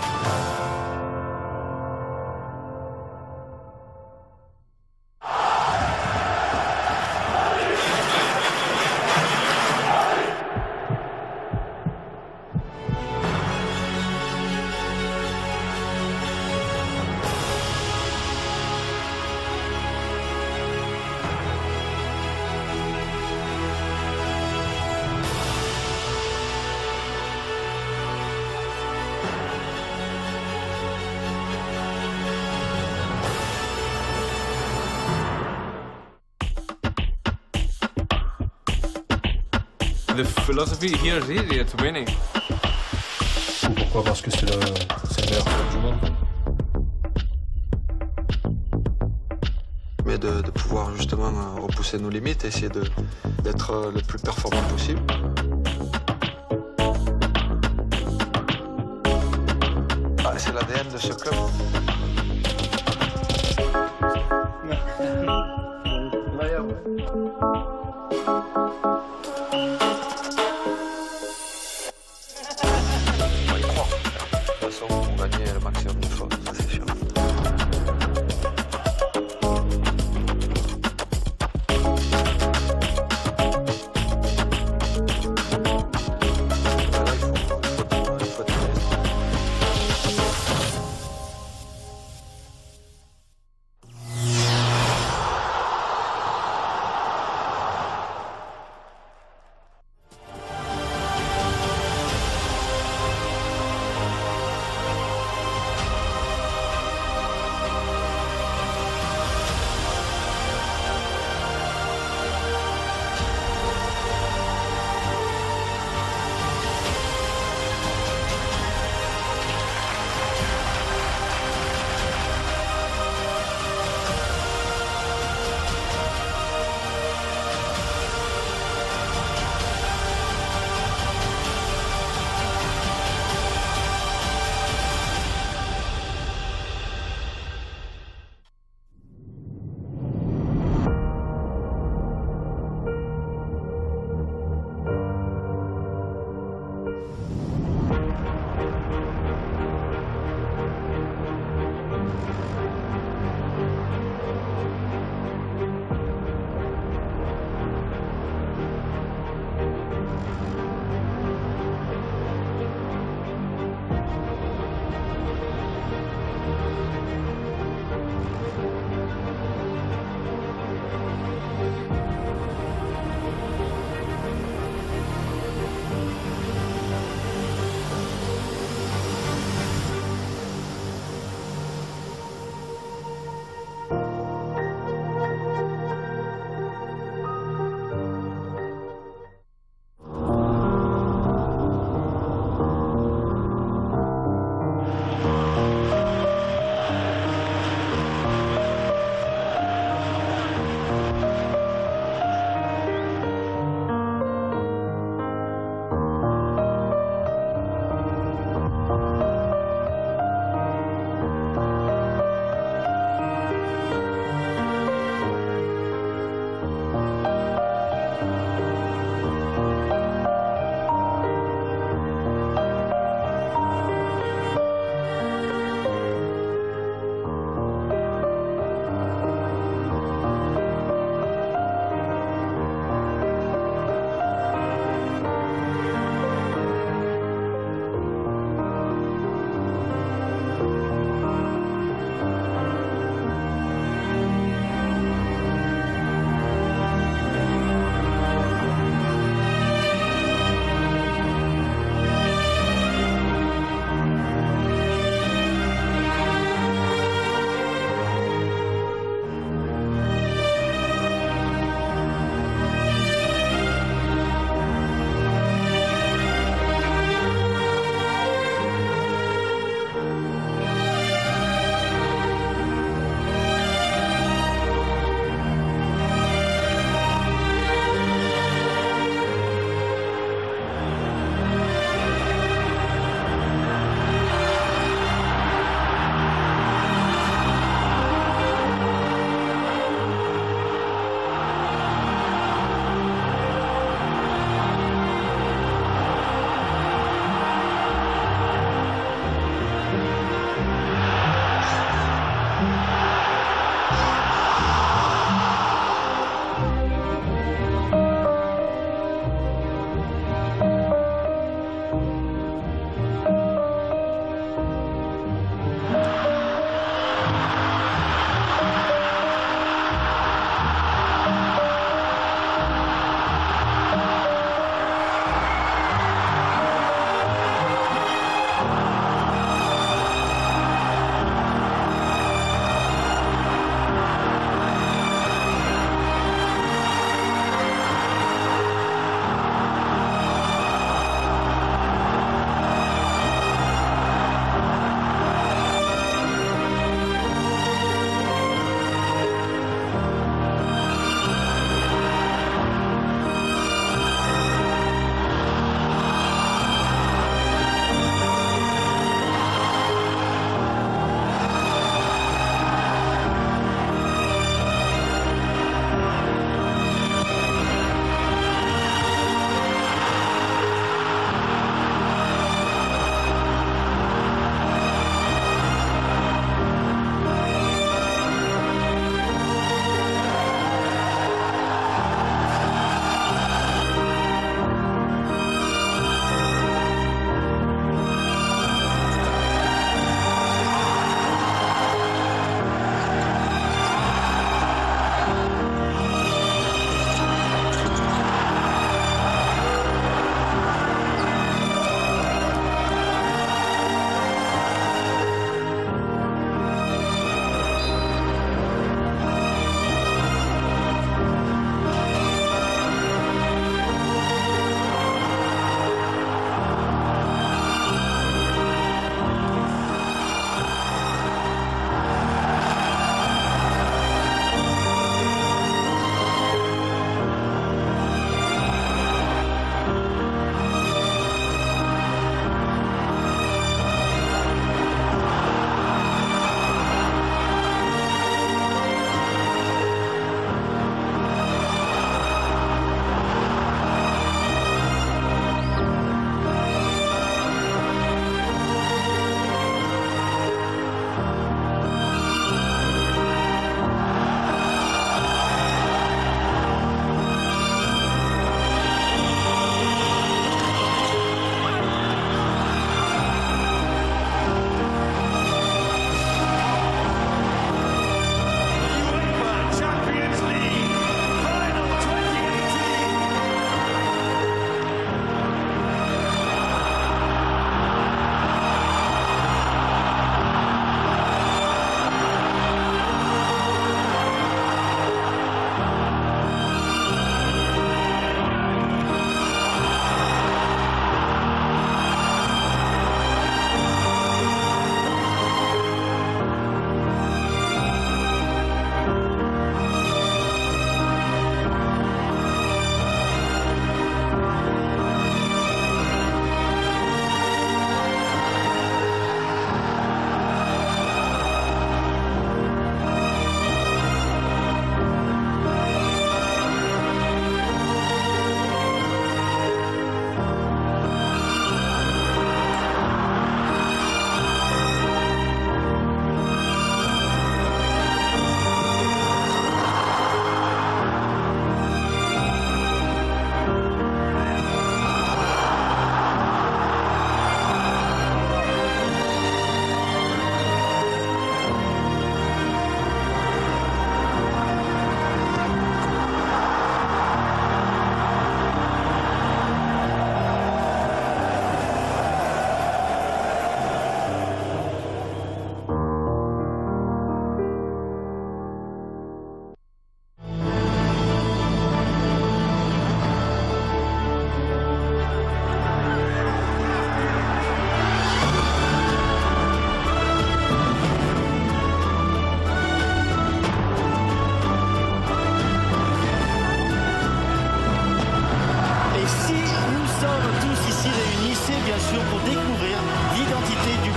The philosophy here really is winning.
Pourquoi? Parce que c'est le meilleur club du monde.
Mais de pouvoir justement repousser nos limites, essayer d'être le plus performant possible. Ah, c'est l'ADN de ce club.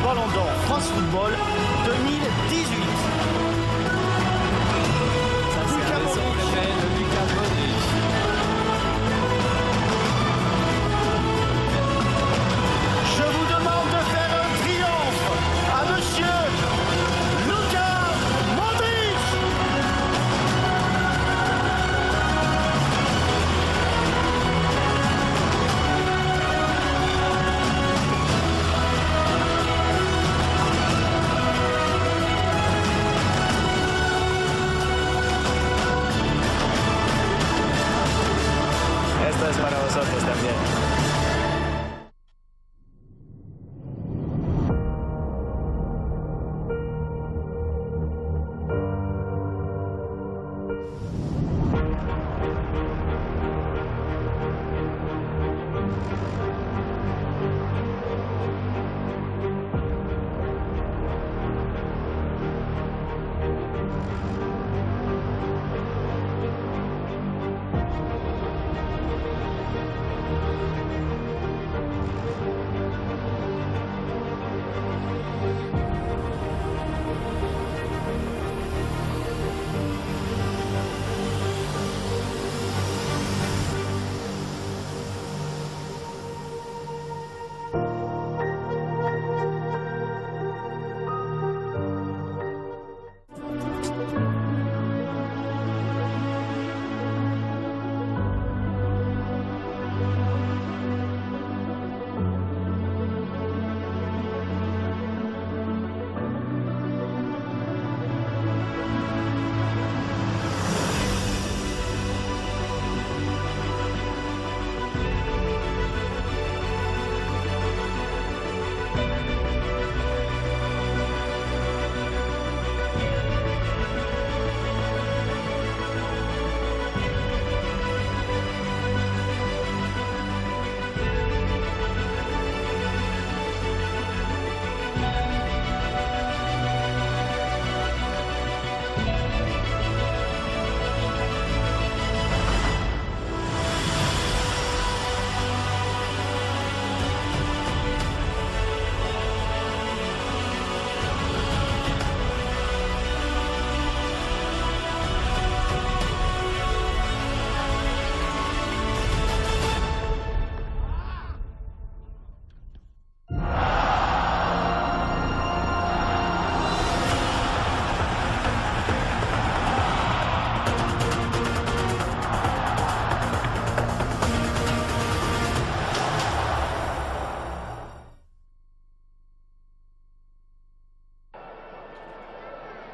Ballon d'Or France Football 2018. Je vous demande de faire un triomphe à Monsieur Luka Modric.
Esto es para vosotros también.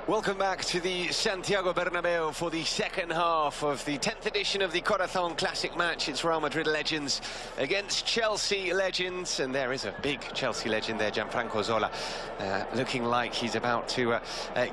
Welcome back to the Santiago Bernabéu for the second half of the 10th edition of the Corazon Classic match. It's Real Madrid legends against Chelsea legends, and there is a big Chelsea legend there, Gianfranco Zola, looking like he's about to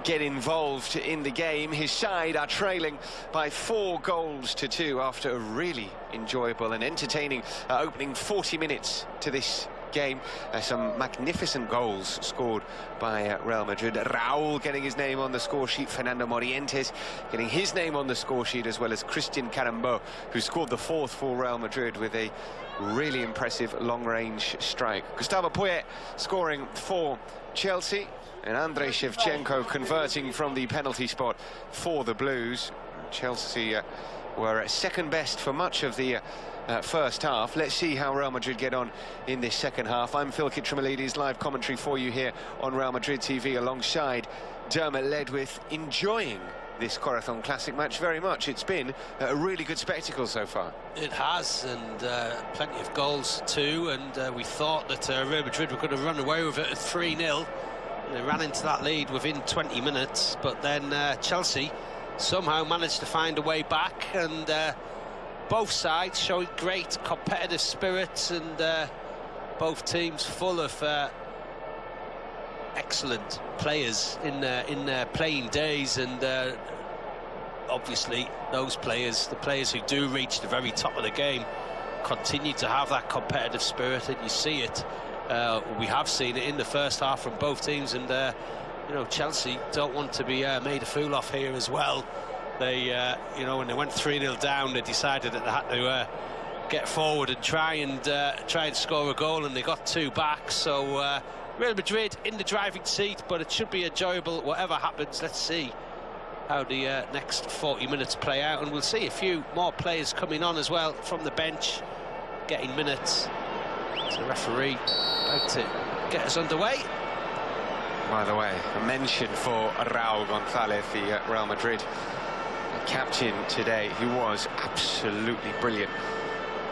get involved in the game. His side are trailing by 4-2 after a really enjoyable and entertaining opening 40 minutes to this game. Some magnificent goals scored by Real Madrid. Raúl getting his name on the score sheet, Fernando Morientes getting his name on the score sheet, as well as Christian Karembeu, who scored the 4th for Real Madrid with a really impressive long-range strike. Gustavo Poyet scoring for Chelsea, and Andrei Shevchenko converting from the penalty spot for the Blues. Chelsea were second best for much of the first half. Let's see how Real Madrid get on in this second half. I'm Phil Kitramalides, live commentary for you here on Real Madrid TV alongside Dermot Ledwith, enjoying this Corazon Classic match very much. It's been a really good spectacle so far.
It has, and plenty of goals too, and we thought that Real Madrid were going to run away with it at 3-0. They ran into that lead within 20 minutes, but then Chelsea somehow managed to find a way back, and both sides showing great competitive spirit, and both teams full of excellent players in their playing days, and obviously those players, the players who do reach the very top of the game, continue to have that competitive spirit, and you see it. We have seen it in the first half from both teams, and you know, Chelsea don't want to be made a fool of here as well. They, you know, when they went 3-0 down, they decided that they had to get forward and try and score a goal, and they got 2 back. So Real Madrid in the driving seat, but it should be enjoyable whatever happens. Let's see how the next 40 minutes play out, and we'll see a few more players coming on as well from the bench, getting minutes. So the referee about to get us underway.
By the way, a mention for Raúl González, the Real Madrid captain today, who was absolutely brilliant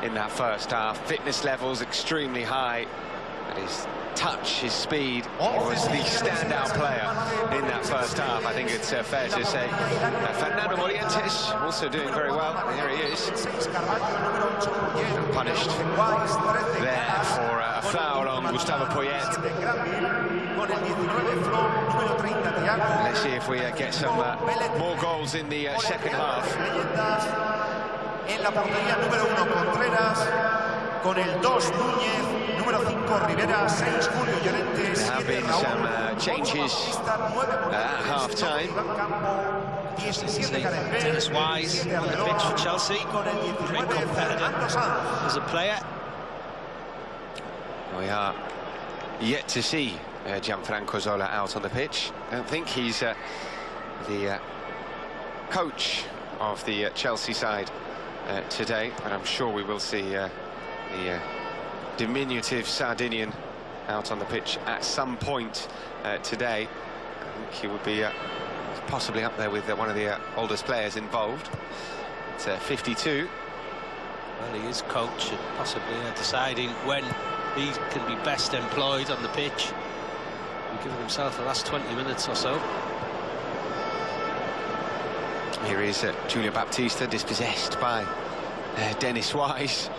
in that first half. Fitness levels extremely high, and his touch, his speed, he was the standout player in that first half. I think it's fair to say. Fernando Morientes also doing very well. Here he is, punished there for a foul on Gustavo Poyet. Let's see if we get some more goals in the second half.
En la portería número 1 Contreras, con el 2 Núñez, número 5 Rivera, 6 Julio Llorente, 7 Raúl.
There have been some changes at half-time.
Tennis-wise on the pitch for Chelsea, great competitor as a player.
We are yet to see Gianfranco Zola out on the pitch. I don't think he's the coach of the Chelsea side today, but I'm sure we will see the diminutive Sardinian out on the pitch at some point today. I think he would be possibly up there with one of the oldest players involved. It's 52.
Well, he is coach and possibly deciding when he can be best employed on the pitch. He's given himself the last 20 minutes or so.
Here is Julian Baptista, dispossessed by Dennis Wise.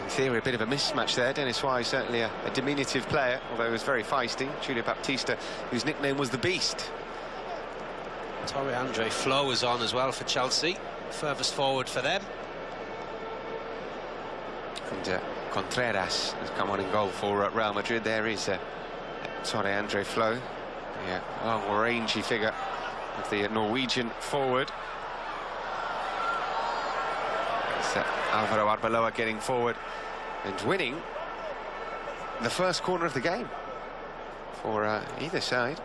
In theory, a bit of a mismatch there. Dennis Wise, certainly a diminutive player, although he was very feisty. Julian Baptista, whose nickname was the Beast.
Andre Flo is on as well for Chelsea, furthest forward for them.
And Contreras has come on in goal for Real Madrid. There is Andre Flo, yeah, long rangy figure of the Norwegian forward. It's Alvaro Arbeloa getting forward and winning the first corner of the game for either side.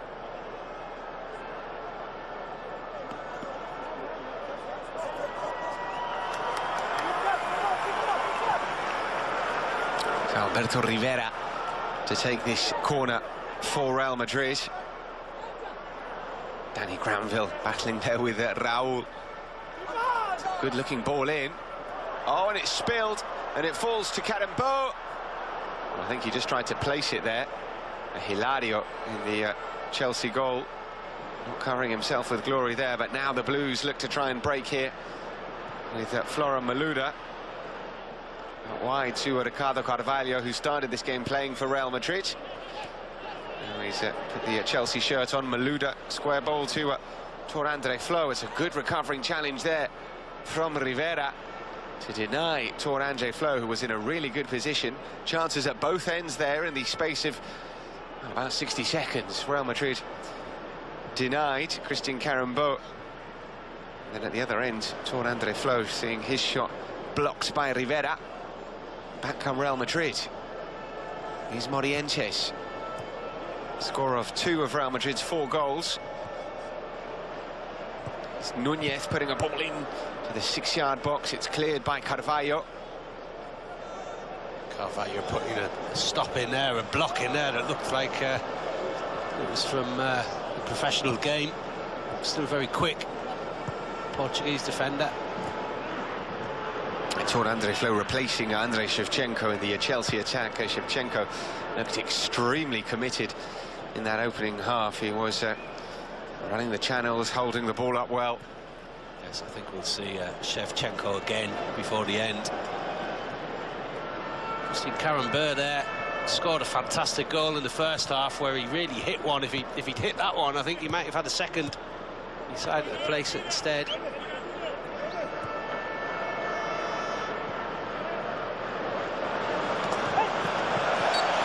So Alberto Rivera to take this corner for Real Madrid. Danny Granville battling there with Raúl. Good looking ball in. Oh, and it's spilled and it falls to Karembeu. I think he just tried to place it there. Hilario in the Chelsea goal, not covering himself with glory there, but now the Blues look to try and break here with Flora Malouda. Out wide to Ricardo Carvalho, who started this game playing for Real Madrid. Now he's put the Chelsea shirt on. Malouda, square ball to Andre Flo. It's a good recovering challenge there from Rivera to deny Andre Flo, who was in a really good position. Chances at both ends there in the space of about 60 seconds. Real Madrid denied Christian Karembeu. And then at the other end, Andre Flo seeing his shot blocked by Rivera. Back come Real Madrid. Here's Morientes. Scorer of 2 of Real Madrid's 4 goals. It's Núñez putting a ball in to the 6-yard box. It's cleared by Carvalho.
Carvalho putting a stop in there, a block in there that looked like it was from a professional game. Still very quick. Portuguese defender.
It's Andre Flo replacing Andrei Shevchenko in the Chelsea attack. Shevchenko looked extremely committed in that opening half. He was running the channels, holding the ball up well.
Yes, I think we'll see Shevchenko again before the end. Christian Karembeu there scored a fantastic goal in the first half where he really hit one. If he'd hit that one, I think he might have had a second. He decided to place it instead.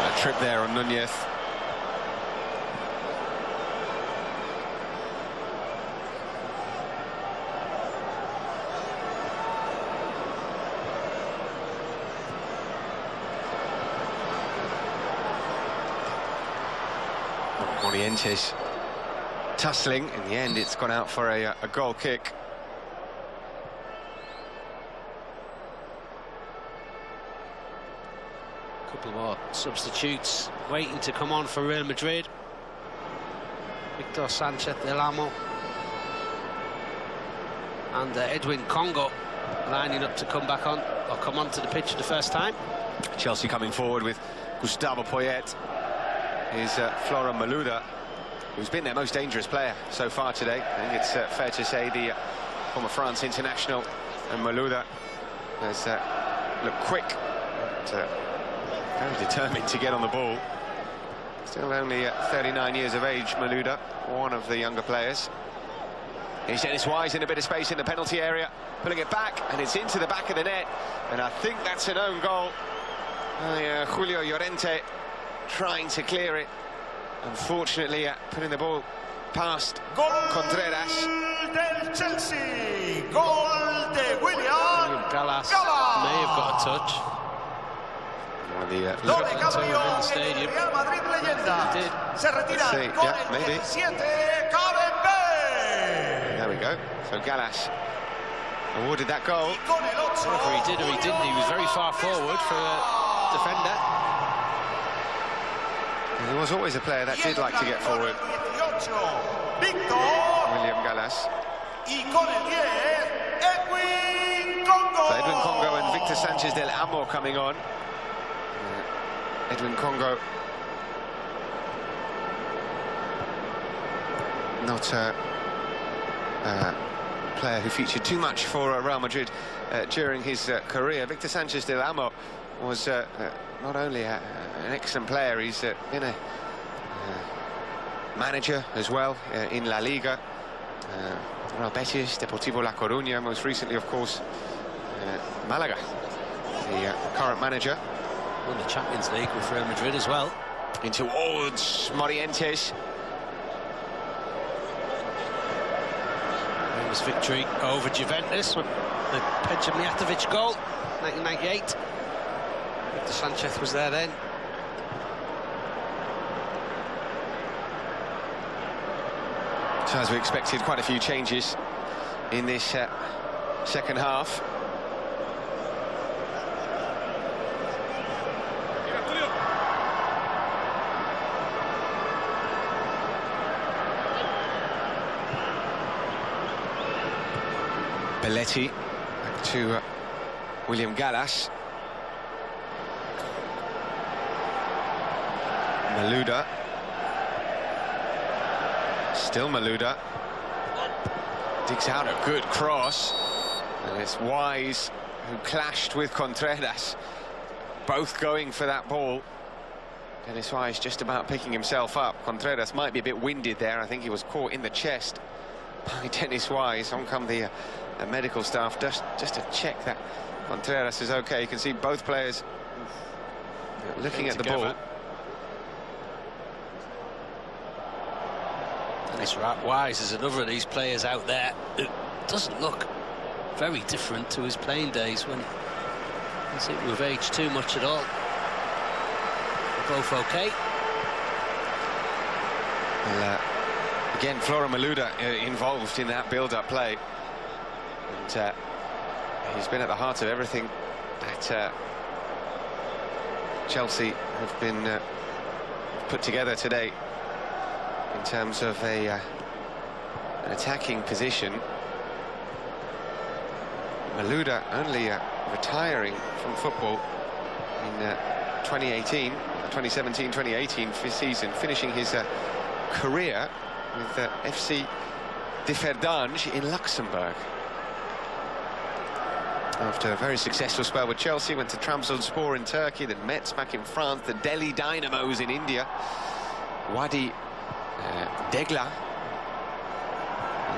A trip there on Núñez. Morientes tussling. In the end, it's gone out for a goal kick.
Couple more substitutes waiting to come on for Real Madrid. Víctor Sánchez del Amo and Edwin Congo lining up to come back on, or come onto the pitch for the first time.
Chelsea coming forward with Gustavo Poyet. Is Florent Malouda, who's been their most dangerous player so far today. I think it's fair to say the former France international, and Malouda has looked quick, but very determined to get on the ball. Still only 39 years of age, Malouda, one of the younger players. He's Dennis Wise in a bit of space in the penalty area, pulling it back, and it's into the back of the net, and I think that's an own goal. Julio Llorente trying to clear it, unfortunately putting the ball past Contreras.
Del Chelsea, goal de William
Gallas may have got a touch.
Doble campeón en Real Madrid leyenda. Se retira con el 17, Karembeu.
There we go. So Gallas awarded that goal.
Whether he did or he didn't, he was very far forward for a defender.
And he was always a player that did like to get forward.
Víctor.
William Gallas.
Y con el 10, Edwin Congo.
So Edwin Congo and Víctor Sánchez del Amo coming on. Edwin Congo, not a player who featured too much for Real Madrid during his career. Víctor Sánchez del Amo was not only an excellent player, he's been a manager as well in La Liga. Real Betis, Deportivo La Coruña, most recently, of course, Malaga, the current manager.
Won the Champions League with Real Madrid as well.
In towards Morientes.
Famous victory over Juventus with the Peja Mijatovic goal, 1998. Víctor Sánchez was there then.
So as we expected, quite a few changes in this second half. Belletti back to William Gallas. Malouda. Still Malouda. Digs out a good cross. And it's Wise who clashed with Contreras. Both going for that ball. Dennis Wise just about picking himself up. Contreras might be a bit winded there. I think he was caught in the chest by Dennis Wise. On come the medical staff just to check that Contreras is okay. You can see both players looking at the ball.
Dennis Wise is another of these players out there who doesn't look very different to his playing days when he doesn't seem to have aged too much at all. They're both okay.
Well, again, Florent Malouda involved in that build-up play. And he's been at the heart of everything that Chelsea have been put together today in terms of an attacking position. Malouda only retiring from football in 2017-2018 season, finishing his career with FC Differdange in Luxembourg. After a very successful spell with Chelsea, went to Trabzonspor in Turkey, then Metz back in France, the Delhi Dynamos in India, Wadi Degla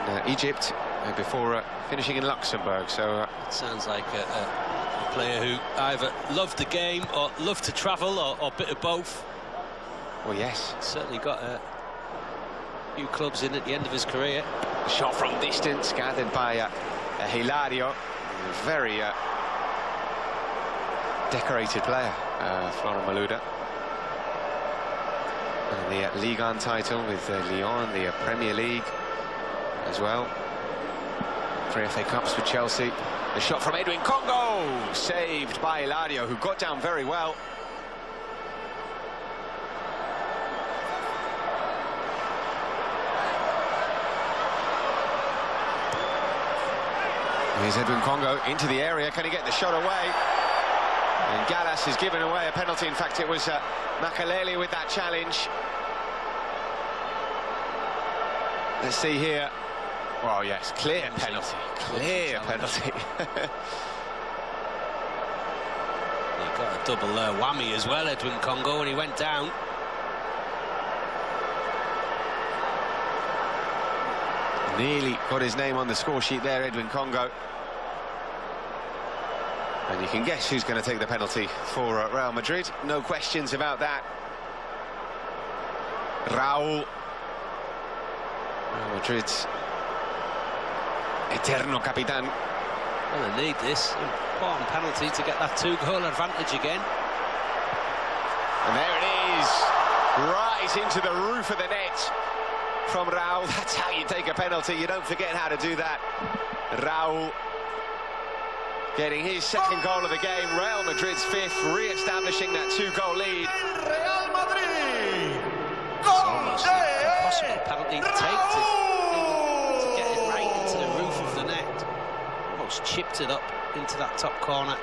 in Egypt, before finishing in Luxembourg. So
it sounds like a player who either loved the game or loved to travel, or a bit of both.
Well, yes.
Certainly got a few clubs in at the end of his career.
A shot from distance gathered by Hilario. A very decorated player, Florent Malouda. And the Ligue 1 title with Lyon, the Premier League as well. 3 FA Cups for Chelsea. A shot from Edwin Congo, saved by Hilario, who got down very well. Here's Edwin Congo into the area. Can he get the shot away? And Gallas has given away a penalty. In fact, it was Makélélé with that challenge. Let's see here. Oh, yes, clear penalty. Clear penalty.
He got a double whammy as well, Edwin Congo, when he went down.
Nearly got his name on the score sheet there, Edwin Congo. And you can guess who's going to take the penalty for Real Madrid. No questions about that. Raúl. Real Madrid's eterno capitán.
Well, they need this important penalty to get that 2-goal advantage again.
And there it is, right into the roof of the net from Raúl. That's how you take a penalty. You don't forget how to do that. Raúl getting his second goal of the game. Real Madrid's 5th, re-establishing that 2-goal lead.
Real Madrid.
It's almost an impossible penalty to take to get it right into the roof of the net. Almost chipped it up into that top corner.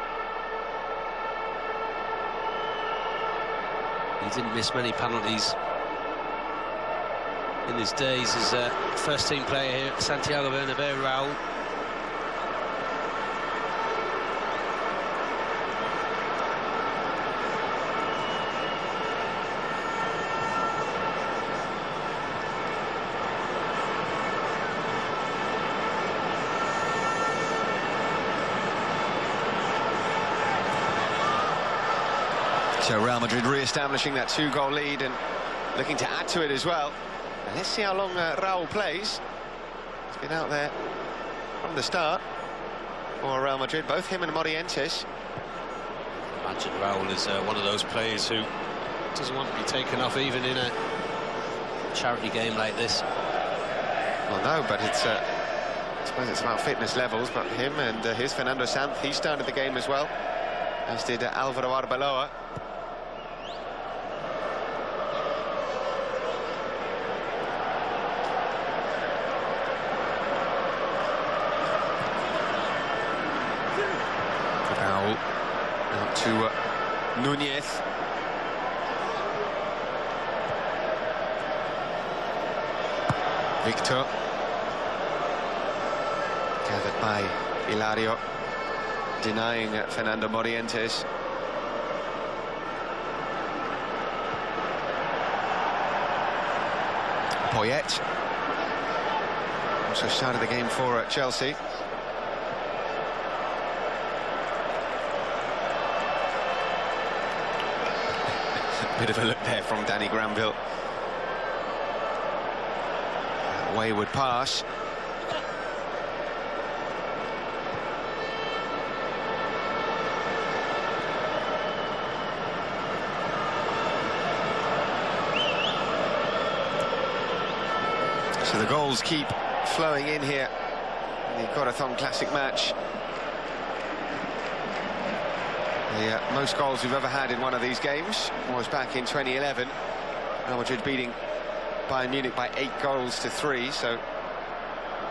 He didn't miss many penalties in his days as a first-team player here at Santiago Bernabéu, Raúl.
So Real Madrid re-establishing that 2-goal lead and looking to add to it as well. And let's see how long Raúl plays. He's been out there from the start for Real Madrid, both him and Morientes.
Imagine Raúl is one of those players who doesn't want to be taken off even in a charity game like this.
Well, no, but it's I suppose it's about fitness levels, but him and here's Fernando Sanz, he started the game as well, as did Álvaro Arbeloa. Raúl out to Núñez. Víctor. Gathered by Hilario, denying Fernando Morientes. Poyet also started the game for Chelsea. Bit of a look there from Danny Granville. Wayward pass. So the goals keep flowing in here in the Corazon Classic match. The most goals we've ever had in one of these games was back in 2011. Real Madrid beating Bayern Munich by 8-3, so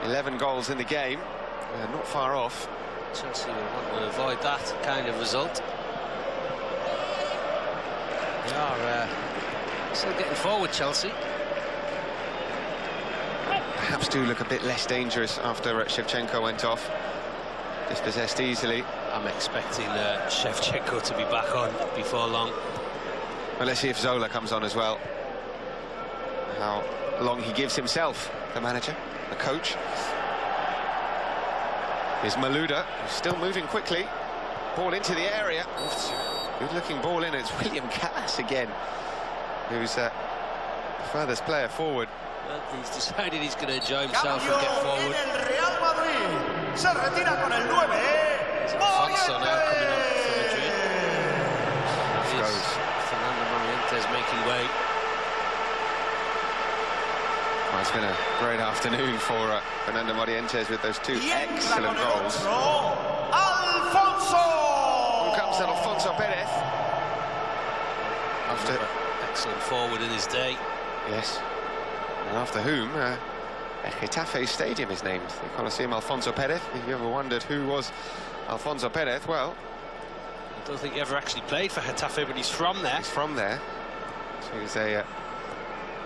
11 goals in the game. Not far off.
Chelsea will want to avoid that kind of result. They are still getting forward, Chelsea.
Perhaps do look a bit less dangerous after Shevchenko went off. Dispossessed easily.
I'm expecting Shevchenko to be back on before long.
Well, let's see if Zola comes on as well. How long he gives himself, the manager, the coach. Here's Malouda, who's still moving quickly. Ball into the area. Good-looking ball in. It's William Gallas again, who's the furthest player forward.
Well, he's decided he's going to enjoy himself and get forward.
Se retira con el 9.
Alfonso now coming up for Madrid. Here's Fernando Morientes making way.
Well, it's been a great afternoon for Fernando Morientes with those two excellent goals.
Alfonso!
Here comes Alfonso Pérez. After
excellent forward in his day.
Yes. And after whom Getafe Stadium is named, the Coliseum Alfonso Pérez. If you ever wondered who was Alfonso Pérez, well,
I don't think he ever actually played for Getafe, but he's from there.
He's from there. So he's a...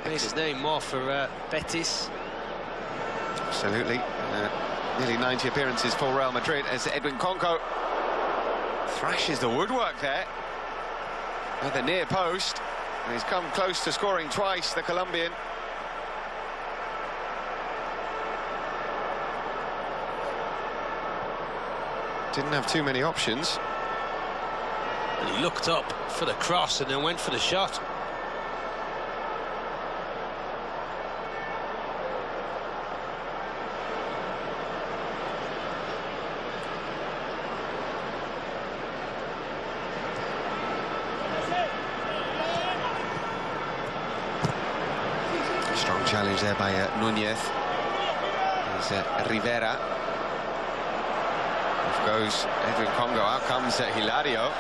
Made his name more for Betis.
Absolutely. Nearly 90 appearances for Real Madrid as Edwin Congo thrashes the woodwork there at the near post. And he's come close to scoring twice, the Colombian. Didn't have too many options.
And he looked up for the cross and then went for the shot.
Strong challenge there by Núñez. There's Rivera. Off goes Edwin Congo. Out comes Hilario.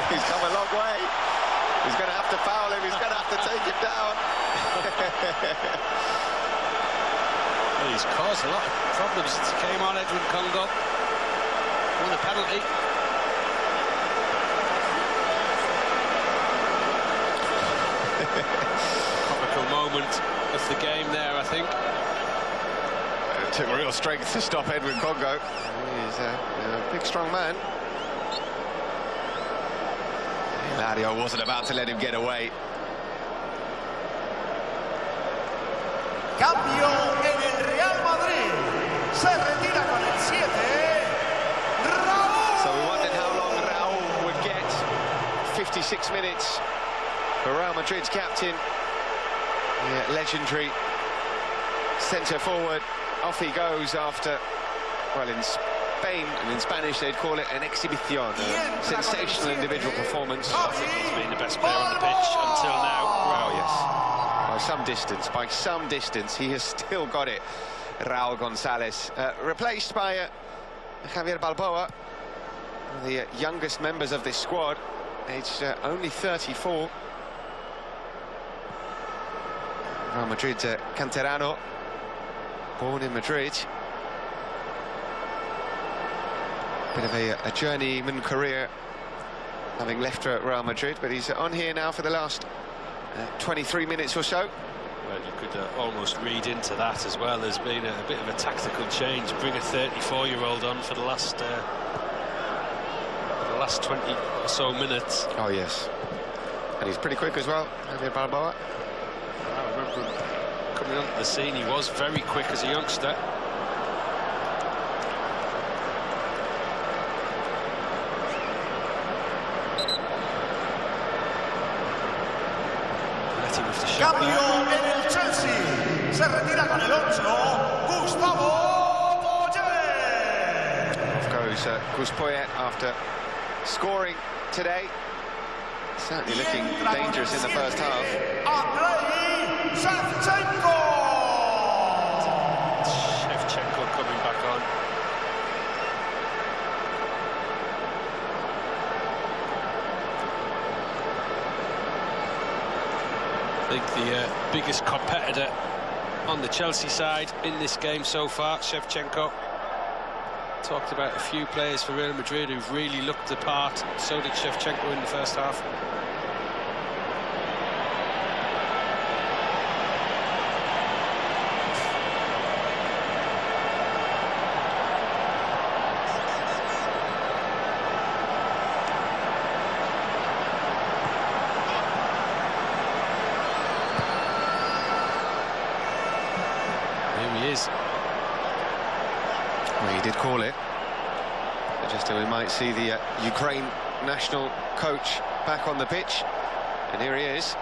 He's come a long way. He's going to have to foul him. He's going to have to take him down.
Well, he's caused a lot of problems since he came on, Edwin Congo. Won a penalty. Comical moment of the game there, I think.
It took real strength to stop Edwin Congo. He's a big, strong man. Hilario wasn't about to let him get away.
Cambio en el Real Madrid. Se retira con el 7. Raúl.
So we wondered how long Raúl would get. 56 minutes for Real Madrid's captain. Yeah, legendary centre forward. Off he goes after, well, in Spain and in Spanish they'd call it an exhibición, a sensational individual performance.
I think he's been the best player on the pitch until now.
Oh yes, by some distance he has still got it. Raúl González, replaced by Javier Balboa, one of the youngest members of this squad, aged only 34. Real Madrid's canterano, born in Madrid. Bit of a journeyman career, having left Real Madrid, but he's on here now for the last 23 minutes or so.
Well, you could almost read into that as well as being a bit of a tactical change. Bring a 34-year-old on for the last 20 or so minutes.
Oh yes, and he's pretty quick as well, Javier Balboa.
I remember him coming onto the scene. He was very quick as a youngster.
Cambio en el Chelsea. Se retira con el 8. Gustavo Poyet.
Off goes Gus Poyet after scoring today. Certainly looking dangerous in the first half.
Shevchenko.
Shevchenko coming back on. I think the biggest competitor on the Chelsea side in this game so far, Shevchenko. Talked about a few players for Real Madrid who've really looked the part. So did Shevchenko in the first half.
Well, he did call it. Just we might see the Ukraine national coach back on the pitch, and here he is.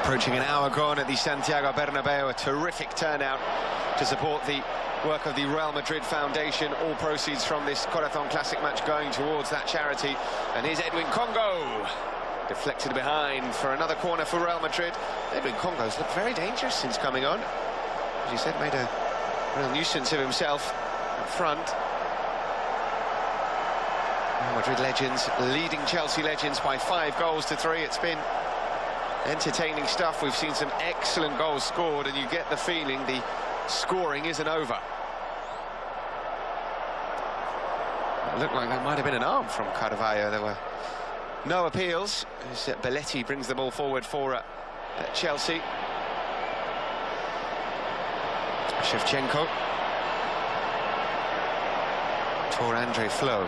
Approaching an hour gone at the Santiago Bernabéu, a terrific turnout to support the work of the Real Madrid Foundation. All proceeds from this Corazon Classic match going towards that charity. And here's Edwin Congo, deflected behind for another corner for Real Madrid. Edwin Congo's looked very dangerous since coming on. As you said, made a real nuisance of himself up front. Real Madrid legends leading Chelsea legends by 5 goals to 3. It's been entertaining stuff. We've seen some excellent goals scored, and you get the feeling the scoring isn't over. It looked like that might have been an arm from Carvalho. There were no appeals as Belletti brings the ball forward for Chelsea. Shevchenko. For Andre Flo.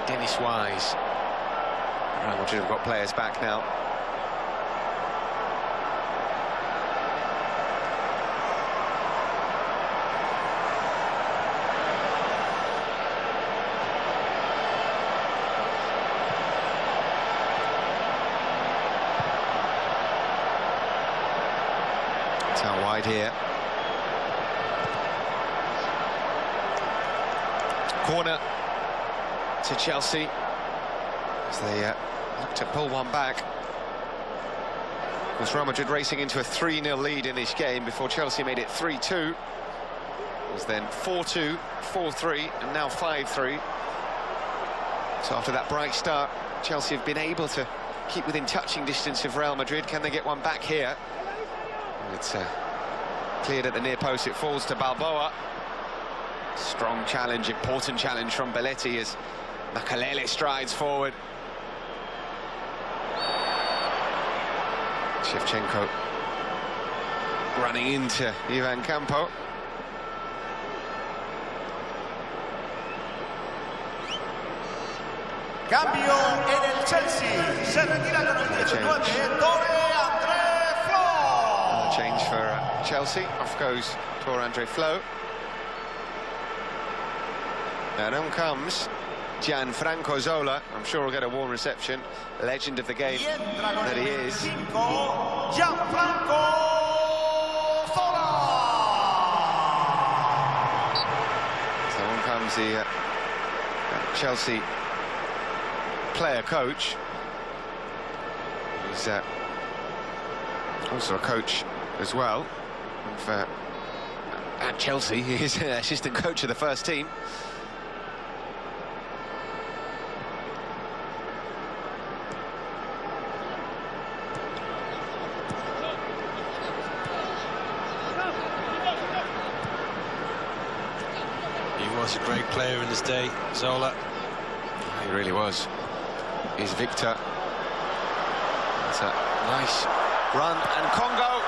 Dennis Wise. Real Madrid have got players back now. It's out wide here. Corner to Chelsea as they look to pull one back. Of course, Real Madrid racing into a 3-0 lead in this game before Chelsea made it 3-2. It was then 4-2, 4-3, and now 5-3. So after that bright start, Chelsea have been able to keep within touching distance of Real Madrid. Can they get one back here? It's cleared at the near post. It falls to Balboa. Strong challenge, important challenge from Belletti as Makélélé strides forward. Shevchenko running into Iván Campo.
Cambio en el Chelsea. Se retira con el 19 Andre Flo.
Change for Chelsea. Off goes Andre Flo. And on comes Gianfranco Zola. I'm sure he'll get a warm reception. Legend of the game that he is.
Gianfranco Zola.
So on comes the Chelsea player coach. He's also a coach as well. At Chelsea, he's an assistant coach of the first team.
Was a great player in his day, Zola.
He really was. Here's Víctor. That's a nice run, and Congo.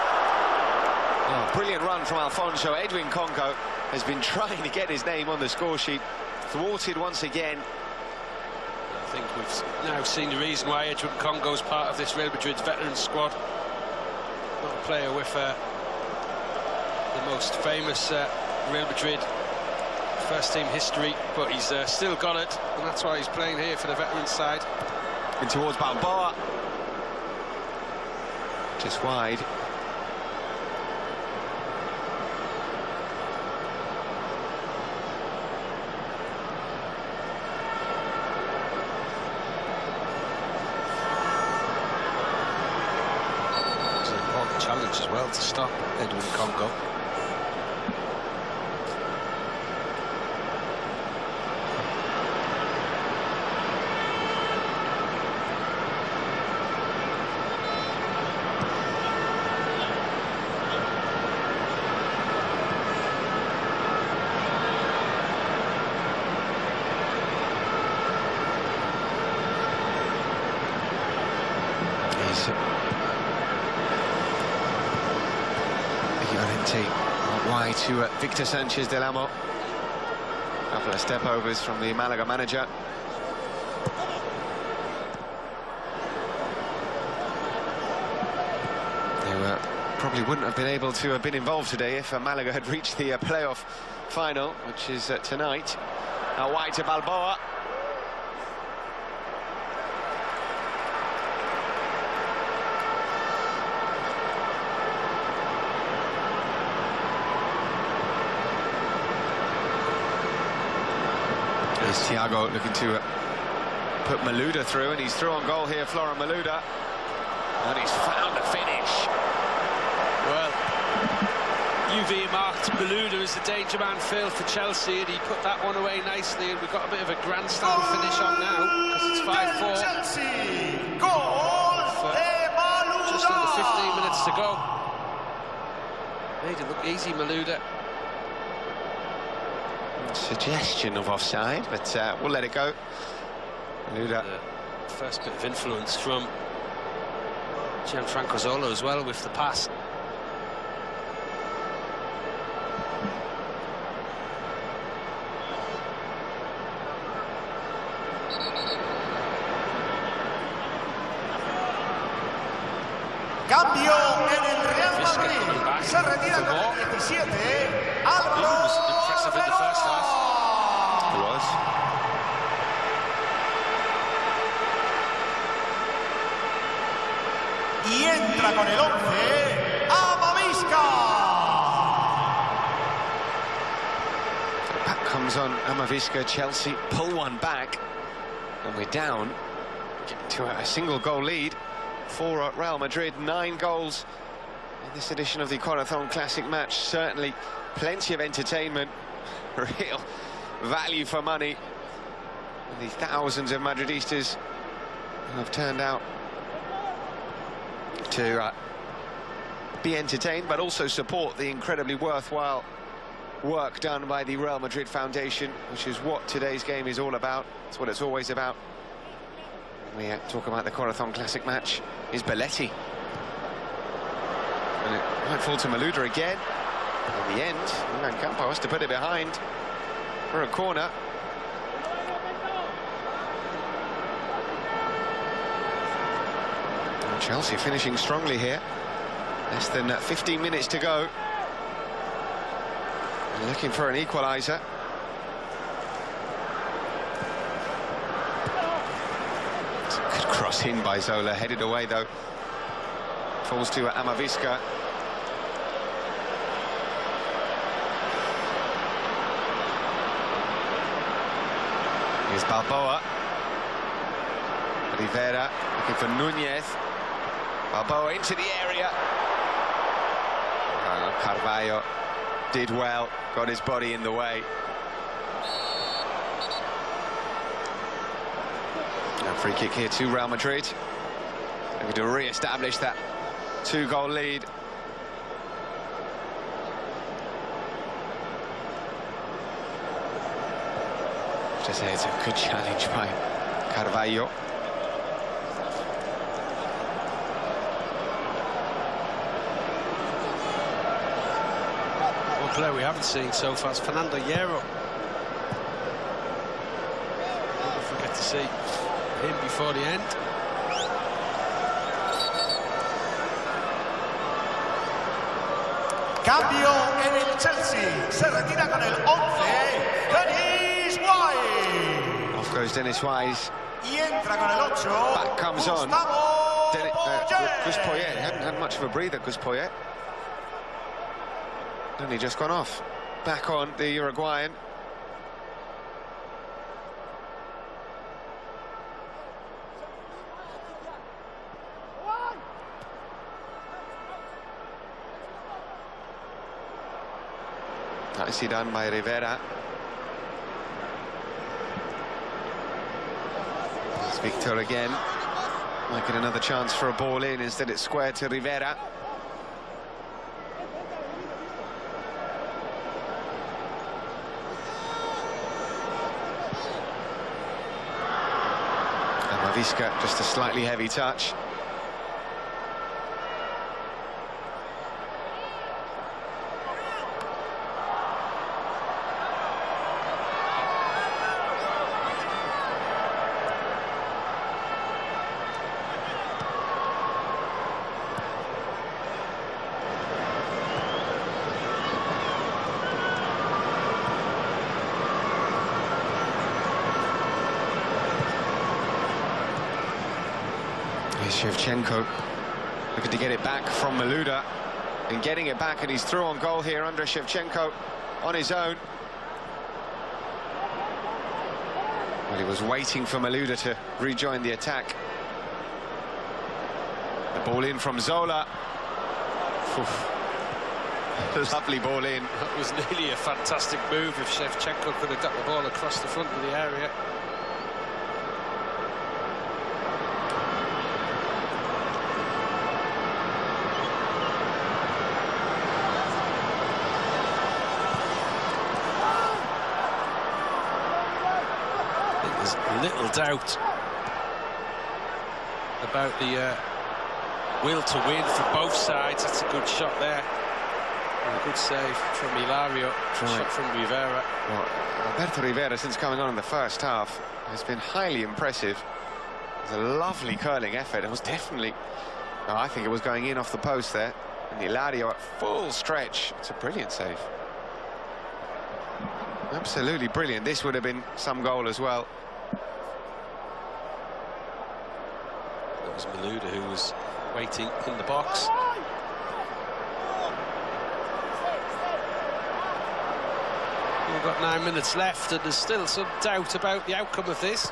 Oh, brilliant run from Alfonso. Edwin Congo has been trying to get his name on the score sheet, thwarted once again.
I think we've now seen the reason why Edwin Congo is part of this Real Madrid veteran squad. Not a player with the most famous Real Madrid first-team history, but he's still got it, and that's why he's playing here for the veteran side.
And towards Balboa. Just wide.
It's an important challenge as well to stop Edwin Congo.
Llorente wide to Victor Sanchez del Amo. Couple of step overs from the Malaga manager. They probably wouldn't have been able to have been involved today if Malaga had reached the playoff final, which is tonight. Now wide to Balboa. Here's Thiago looking to put Malouda through, and he's through on goal here, Florent Malouda. And he's found a finish.
Well, you've earmarked Malouda as the danger man, Phil, for Chelsea, and he put that one away nicely, and we've got a bit of a grandstand finish on now, because it's 5-4.
Chelsea! Goal de Malouda!
Just under 15 minutes to go. Made it look easy, Malouda.
Suggestion of offside, but we'll let it go. Malouda.
The first bit of influence from Gianfranco Zola as well with the pass.
Cambio en el Real Madrid. Se retira con el 17. Arbeloa.
Impressive in the first half.
He was.
Y entra con el 11. Amavisca.
Back comes on Amavisca. Chelsea pull one back, and we're down to a single goal lead for Real Madrid. 9 goals in this edition of the Corazon Classic match. Certainly plenty of entertainment, real value for money. And the thousands of Madridistas who have turned out to be entertained, but also support the incredibly worthwhile work done by the Real Madrid Foundation, which is what today's game is all about. It's what it's always about. We talk about the Corazon Classic match. Is Belletti, and it might fall to Malouda again. In the end, Iván Campo has to put it behind for a corner. And Chelsea finishing strongly here. Less than 15 minutes to go. And looking for an equaliser. Cross in by Zola, headed away though. Falls to Amavisca. Here's Balboa. Rivera looking for Núñez. Balboa into the area. Carvalho did well, got his body in the way. Free kick here to Real Madrid. Looking to re-establish that 2-goal lead. To say it's a good challenge by Carvalho.
One player we haven't seen so far is Fernando Hierro. Don't forget to see him before the end.
Cambio en el Chelsea. Se retira con el 11. Dennis Wise.
Off goes Dennis Wise.
Y entra con el 8.
Back comes on. Gus Poyet. He hadn't had much of a breather, Gus Poyet. Only just gone off. Back on the Uruguayan. Nicely done by Rivera. It's Víctor again. Might get another chance for a ball in. Instead it's square to Rivera. Amavisca, just a slightly heavy touch. Shevchenko looking to get it back from Malouda, and getting it back, and he's through on goal here under Shevchenko on his own. Well, he was waiting for Malouda to rejoin the attack. The ball in from Zola. Oof. Lovely ball in.
That was nearly a fantastic move if Shevchenko could have got the ball across the front of the area. Little doubt about the will to win for both sides. That's a good shot there. And a good save from Hilario. Shot from Rivera.
Well, Alberto Rivera, since coming on in the first half, has been highly impressive. It was a lovely curling effort. It was definitely, oh, I think it was going in off the post there. And Hilario at full stretch. It's a brilliant save. Absolutely brilliant. This would have been some goal as well.
It was Malouda who was waiting in the box. We've got 9 minutes left and there's still some doubt about the outcome of this.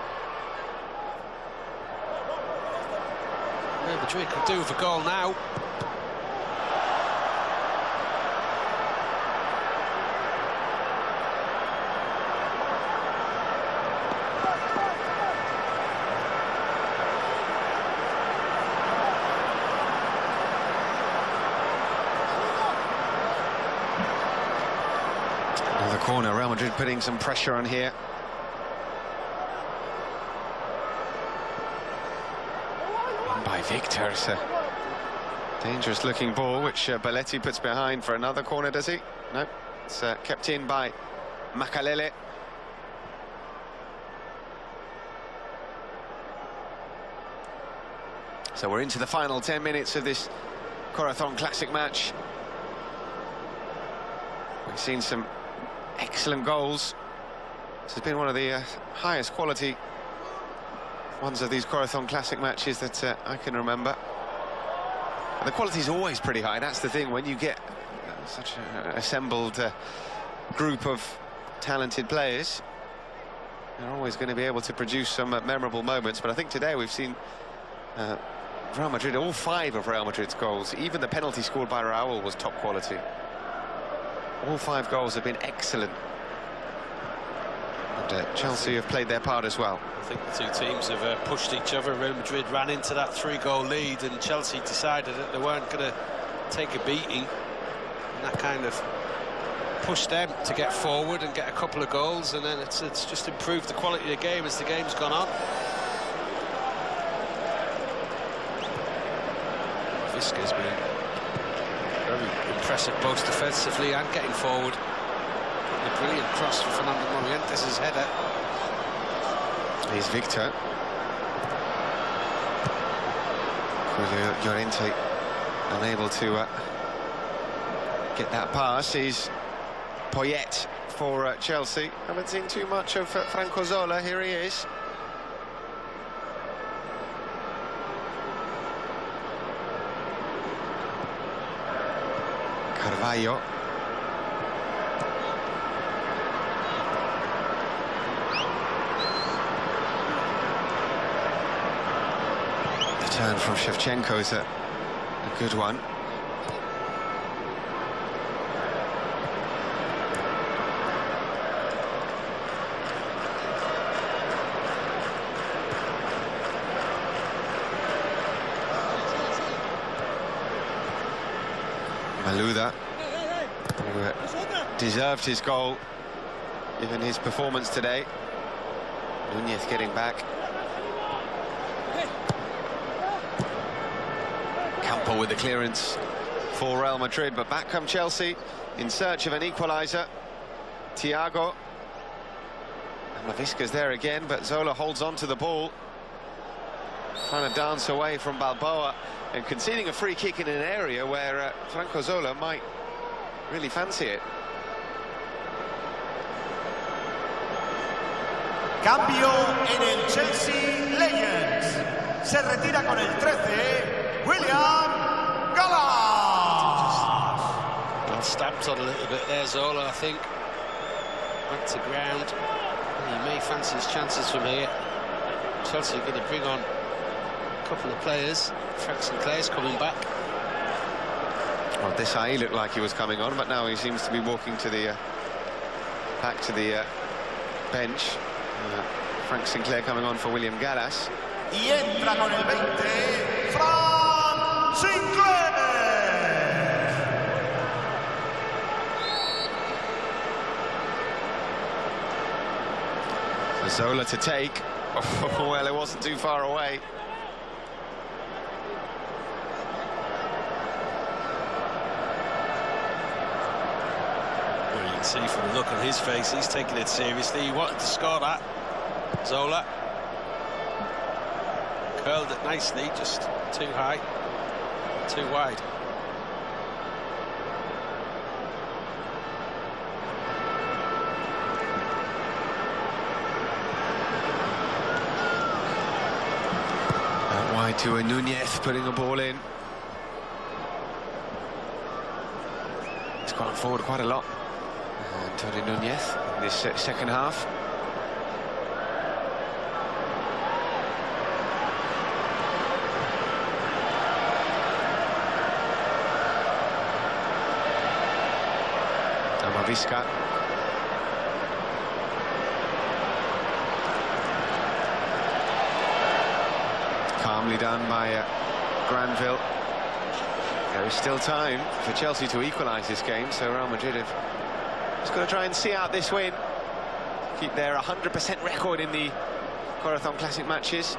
Real Madrid could do with a goal now.
Corner, Real Madrid putting some pressure on here. In by Víctor. It's a dangerous looking ball which Balletti puts behind for another corner, does he? No, it's kept in by Makélélé. So we're into the final 10 minutes of this Corazon Classic match. We've seen some excellent goals. This has been one of the highest quality ones of these Corazon Classic matches that I can remember. And the quality is always pretty high. That's the thing, when you get such an assembled group of talented players, they're always going to be able to produce some memorable moments. But I think today we've seen Real Madrid, all 5 of Real Madrid's goals, even the penalty scored by Raúl was top quality. All 5 goals have been excellent. And Chelsea have played their part as well.
I think the two teams have pushed each other. Real Madrid ran into that 3-goal lead and Chelsea decided that they weren't going to take a beating. And that kind of pushed them to get forward and get a couple of goals, and then it's just improved the quality of the game as the game's gone on. Amavisca's been very impressive both defensively and getting forward. A brilliant cross for Fernando Morientes' header.
Here's Víctor. Llorente unable to get that pass. He's Poyet for Chelsea. Haven't seen too much of Franco Zola. Here he is. Carvalho. The turn from Shevchenko is a good one. Malouda, who deserved his goal given his performance today. Núñez getting back. Campo with the clearance for Real Madrid, but back come Chelsea in search of an equaliser. Thiago. Amavisca's there again, but Zola holds on to the ball, trying to dance away from Balboa and conceding a free kick in an area where Franco Zola might really fancy it.
Cambio en el Chelsea Legends. Se retira con el 13, William Gallas.
Well, stamped on a little bit there, Zola, I think. Back to ground. He may fancy his chances from here. Chelsea are going to bring on a couple of players. Frank Sinclair's coming back.
Well, Desailly looked like he was coming on, but now he seems to be walking to the back to the bench. Frank Sinclair coming on for William Gallas.
Y entra con el 20, Frank Sinclair.
Zola to take. Oh, well, it wasn't too far away.
Well, you can see from the look on his face, he's taking it seriously. He wanted to score that. Zola curled it nicely, just too high, too wide.
Wide to a Núñez, putting a ball in. He's gone forward quite a lot. Antonio Núñez in this second half. Amavisca. Calmly done by Granville. There is still time for Chelsea to equalise this game, so Real Madrid have just got to try and see out this win. Keep their 100% record in the Corazon Classic matches.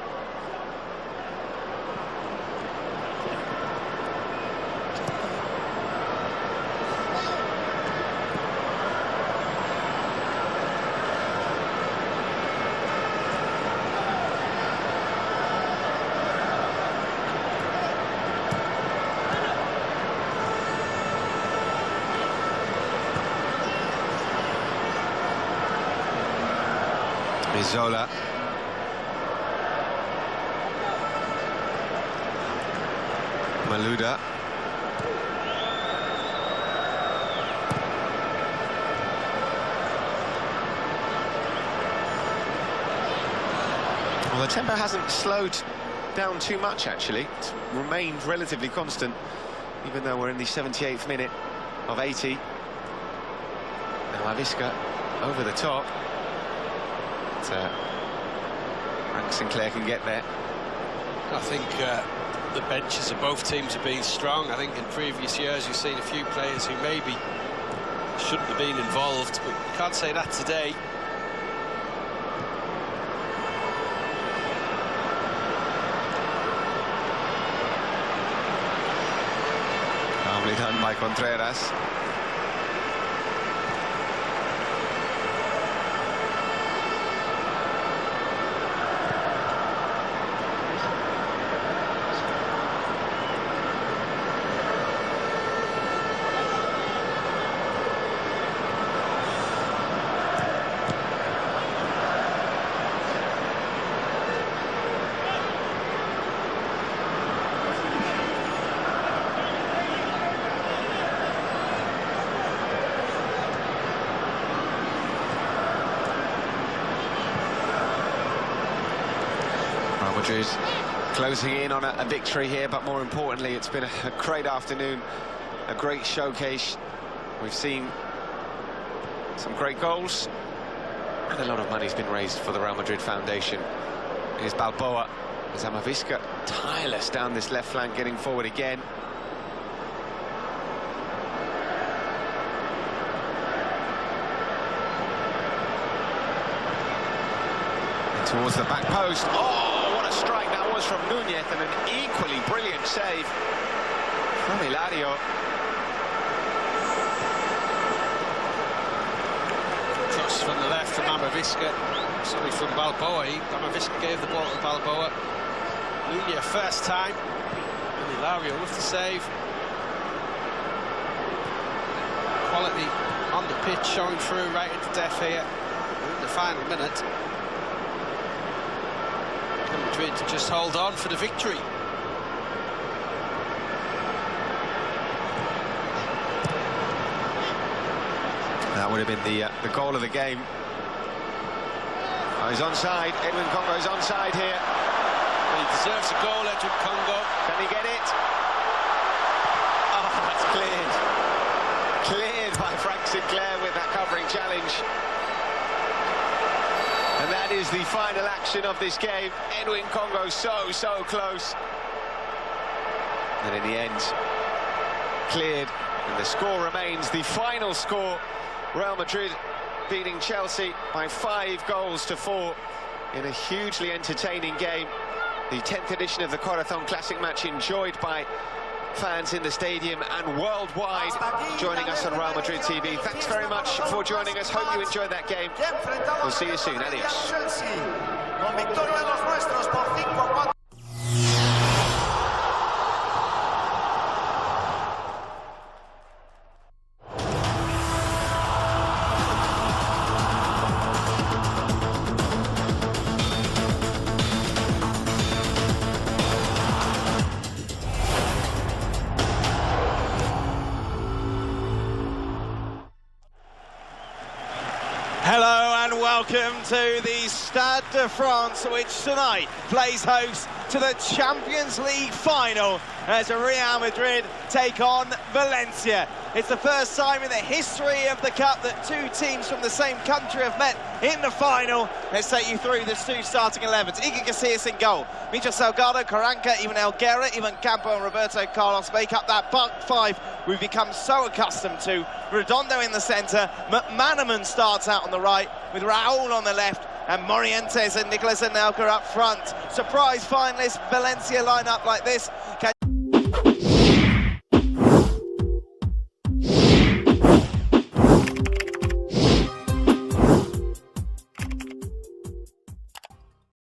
Zola. Malouda. Well, the tempo hasn't slowed down too much, actually. It's remained relatively constant, even though we're in the 78th minute of 80. Amavisca over the top. Frank Sinclair can get there.
I think the benches of both teams have been strong. I think in previous years you've seen a few players who maybe shouldn't have been involved, but you can't say that today.
Calmly done by Contreras. Madrid closing in on a victory here, but more importantly, it's been a great afternoon, a great showcase. We've seen some great goals, and a lot of money's been raised for the Real Madrid Foundation. Here's Balboa, there's Amavisca, tireless down this left flank, getting forward again. And towards the back post. Oh! Strike that was from Núñez, and an equally brilliant save from Hilario.
Cross from the left from Amavisca, sorry, from Balboa. Amavisca gave the ball to Balboa. Núñez first time, and Hilario with the save. Quality on the pitch showing through right into death here in the final minute. Madrid to just hold on for the victory.
That would have been the goal of the game. Oh, he's onside. Edwin Congo's onside here.
He deserves a goal, Edwin Congo.
Can he get it? Oh, that's cleared. Cleared by Frank Sinclair with that covering challenge. And that is the final action of this game. Edwin Congo so close. And in the end, cleared. And the score remains the final score. Real Madrid beating Chelsea by 5-4 in a hugely entertaining game. The 10th edition of the Corazon Classic match enjoyed by fans in the stadium and worldwide. Joining us on Real Madrid TV. Thanks very much for joining us. Hope you enjoyed that game. We'll see you soon. Adios.
Hello and welcome to the Stade de France, which tonight plays host to the Champions League final as Real Madrid take on Valencia. It's the first time in the history of the Cup that two teams from the same country have met in the final. Let's take you through the two starting 11s. Iker Casillas in goal. Michel Salgado, Caranca, Ivan Elguera, Iván Campo and Roberto Carlos make up that back five we've become so accustomed to. Redondo in the centre. McManaman starts out on the right with Raúl on the left. And Morientes and Nicolas Anelka up front. Surprise finalists, Valencia line up like this. Can